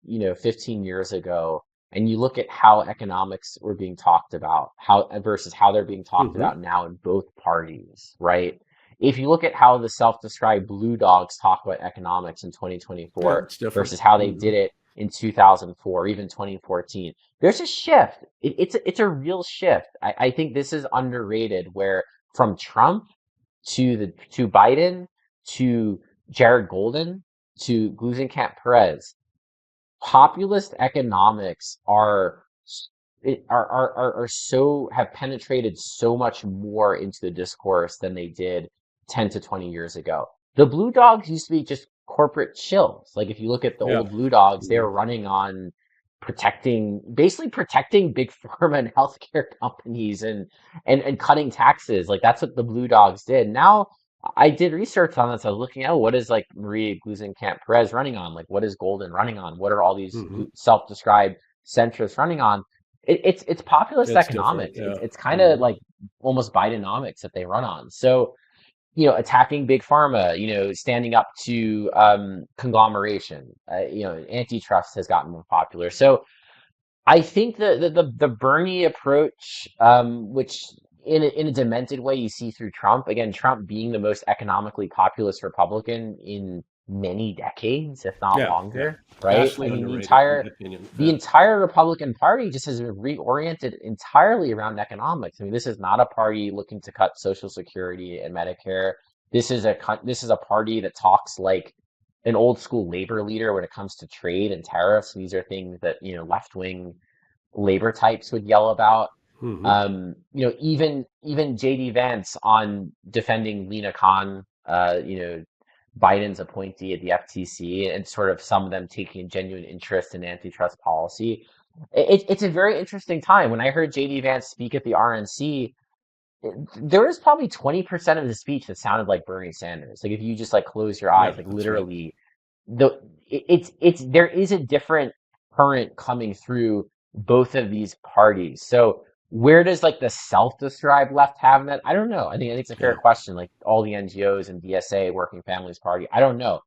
15 years ago, and you look at how economics were being talked about, how versus how they're being talked Hmm. about now in both parties, right? If you look at how the self-described blue dogs talk about economics in Yeah, 2024 it's different. versus how they Hmm. did it in 2004, even 2014, there's a shift. It's a real shift. I think this is underrated where from Trump to Biden to Jared Golden to Glusenkamp Perez, populist economics are are so have penetrated so much more into the discourse than they did 10 to 20 years ago. The Blue Dogs used to be just corporate shills. Like if you look at the Yeah. old Blue Dogs, they Mhm. were running on basically protecting big pharma and healthcare companies and cutting taxes. Like that's what the Blue Dogs did. Now I did research on this. I was looking at what is like Maria Gluesenkamp Perez running on? Like what is Golden running on? What are all these Mhm. self-described centrists running on? It's populist It's different. economics. Yeah. It's kind of Mhm. like almost Bidenomics that they run on. So, attacking big pharma, standing up to conglomeration, antitrust has gotten more popular. So I think the Bernie approach, which in a demented way you see through Trump, again, Trump being the most economically populist Republican in many decades, if not Yeah. Yeah. longer, right? I Vastly mean, underrated, in my opinion. the Yeah. entire Republican Party just has reoriented entirely around economics. I mean, this is not a party looking to cut Social Security and Medicare. This is a party that talks like an old school labor leader when it comes to trade and tariffs. These are things that, left wing labor types would yell about. Mhm. Even JD Vance on defending Lena Khan, Biden's appointee at the FTC, and sort of some of them taking a genuine interest in antitrust policy. It's a very interesting time. When I heard JD Vance speak at the RNC, there was probably 20% of the speech that sounded like Bernie Sanders. Like if you just like close your eyes, Yeah, like that's right. literally it's there is a different current coming through both of these parties. So where does like the self-described left have in that? I don't know. I think it's a fair Yeah. question. Like all the NGOs and DSA, Working Families Party. I don't know.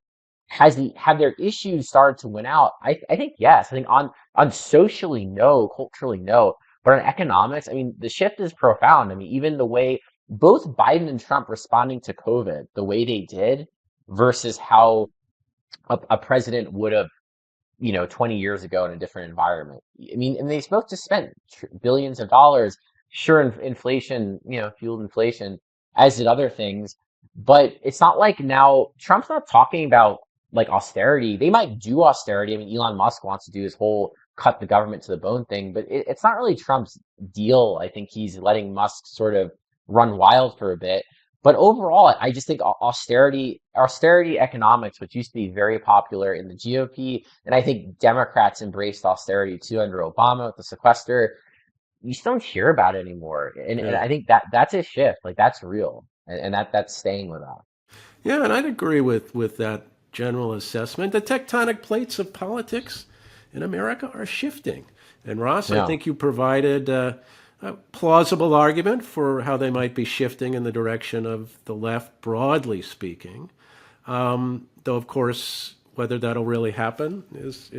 Have their issues started to win out? I think yes. I think on socially no, culturally no, but on economics, I mean the shift is profound. I mean even the way both Biden and Trump responding to COVID, the way they did versus how a president would have, 20 years ago in a different environment. I mean, and they both just spent billions of dollars. Sure, inflation, fueled inflation, as did other things. But it's not like now Trump's not talking about like austerity. They might do austerity. I mean, Elon Musk wants to do his whole cut the government to the bone thing, but it's not really Trump's deal. I think he's letting Musk sort of run wild for a bit. But overall, I just think austerity economics, which used to be very popular in the GOP, and I think Democrats embraced austerity too under Obama with the sequester. You just don't hear about it anymore, and Yeah. I think that's a shift. Like that's real, and that's staying with us. Yeah, and I'd agree with that general assessment. The tectonic plates of politics in America are shifting. And Ross, I Yeah, think you provided a plausible argument for how they might be shifting in the direction of the left, broadly speaking. Though, of course, whether that'll really happen is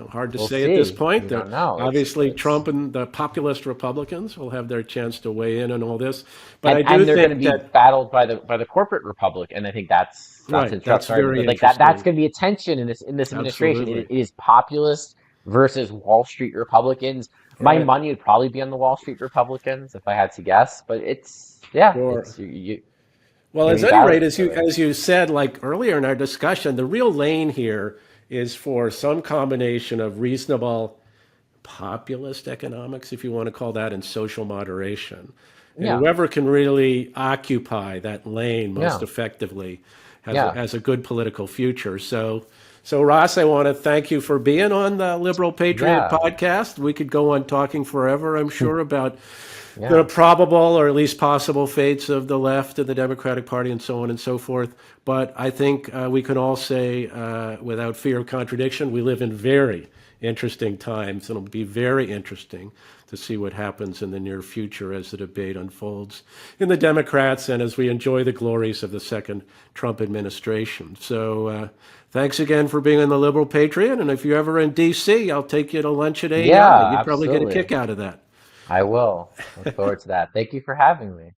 hard to we'll say at this see. point. We don't know. Obviously, It's Trump and the populist Republicans will have their chance to weigh in on all this. But I do and they're going to think be that, battled by the corporate republic, and I think that's not to right, interrupt. that's Sorry, very but like that's interesting. going to be a tension in this administration. It Absolutely. is populist versus Wall Street Republicans. My Right. money would probably be on the Wall Street Republicans if I had to guess, but it's yeah, Sure. it's you're Well, going to at be any battling rate, each other. as you said, like earlier in our discussion, the real lane here is for some combination of reasonable populist economics, if you want to call that, and social moderation. And Yeah, whoever can really occupy that lane most yeah, effectively yeah, has a good political future. So Ross, I want to thank you for being on the Liberal Patriot yeah, podcast. We could go on talking forever, I'm sure, about the yeah. probable or at least possible fates of the left and the Democratic Party and so on and so forth. But I think we can all say, without fear of contradiction, we live in very interesting times. It'll be very interesting to see what happens in the near future as the debate unfolds in the Democrats and as we enjoy the glories of the second Trump administration. So thanks again for being on the Liberal Patriot. And if you're ever in D.C., I'll take you to lunch at AEI. Yeah, You'd probably get a absolutely. kick out of that. I will. Look forward to that. Thank you for having me.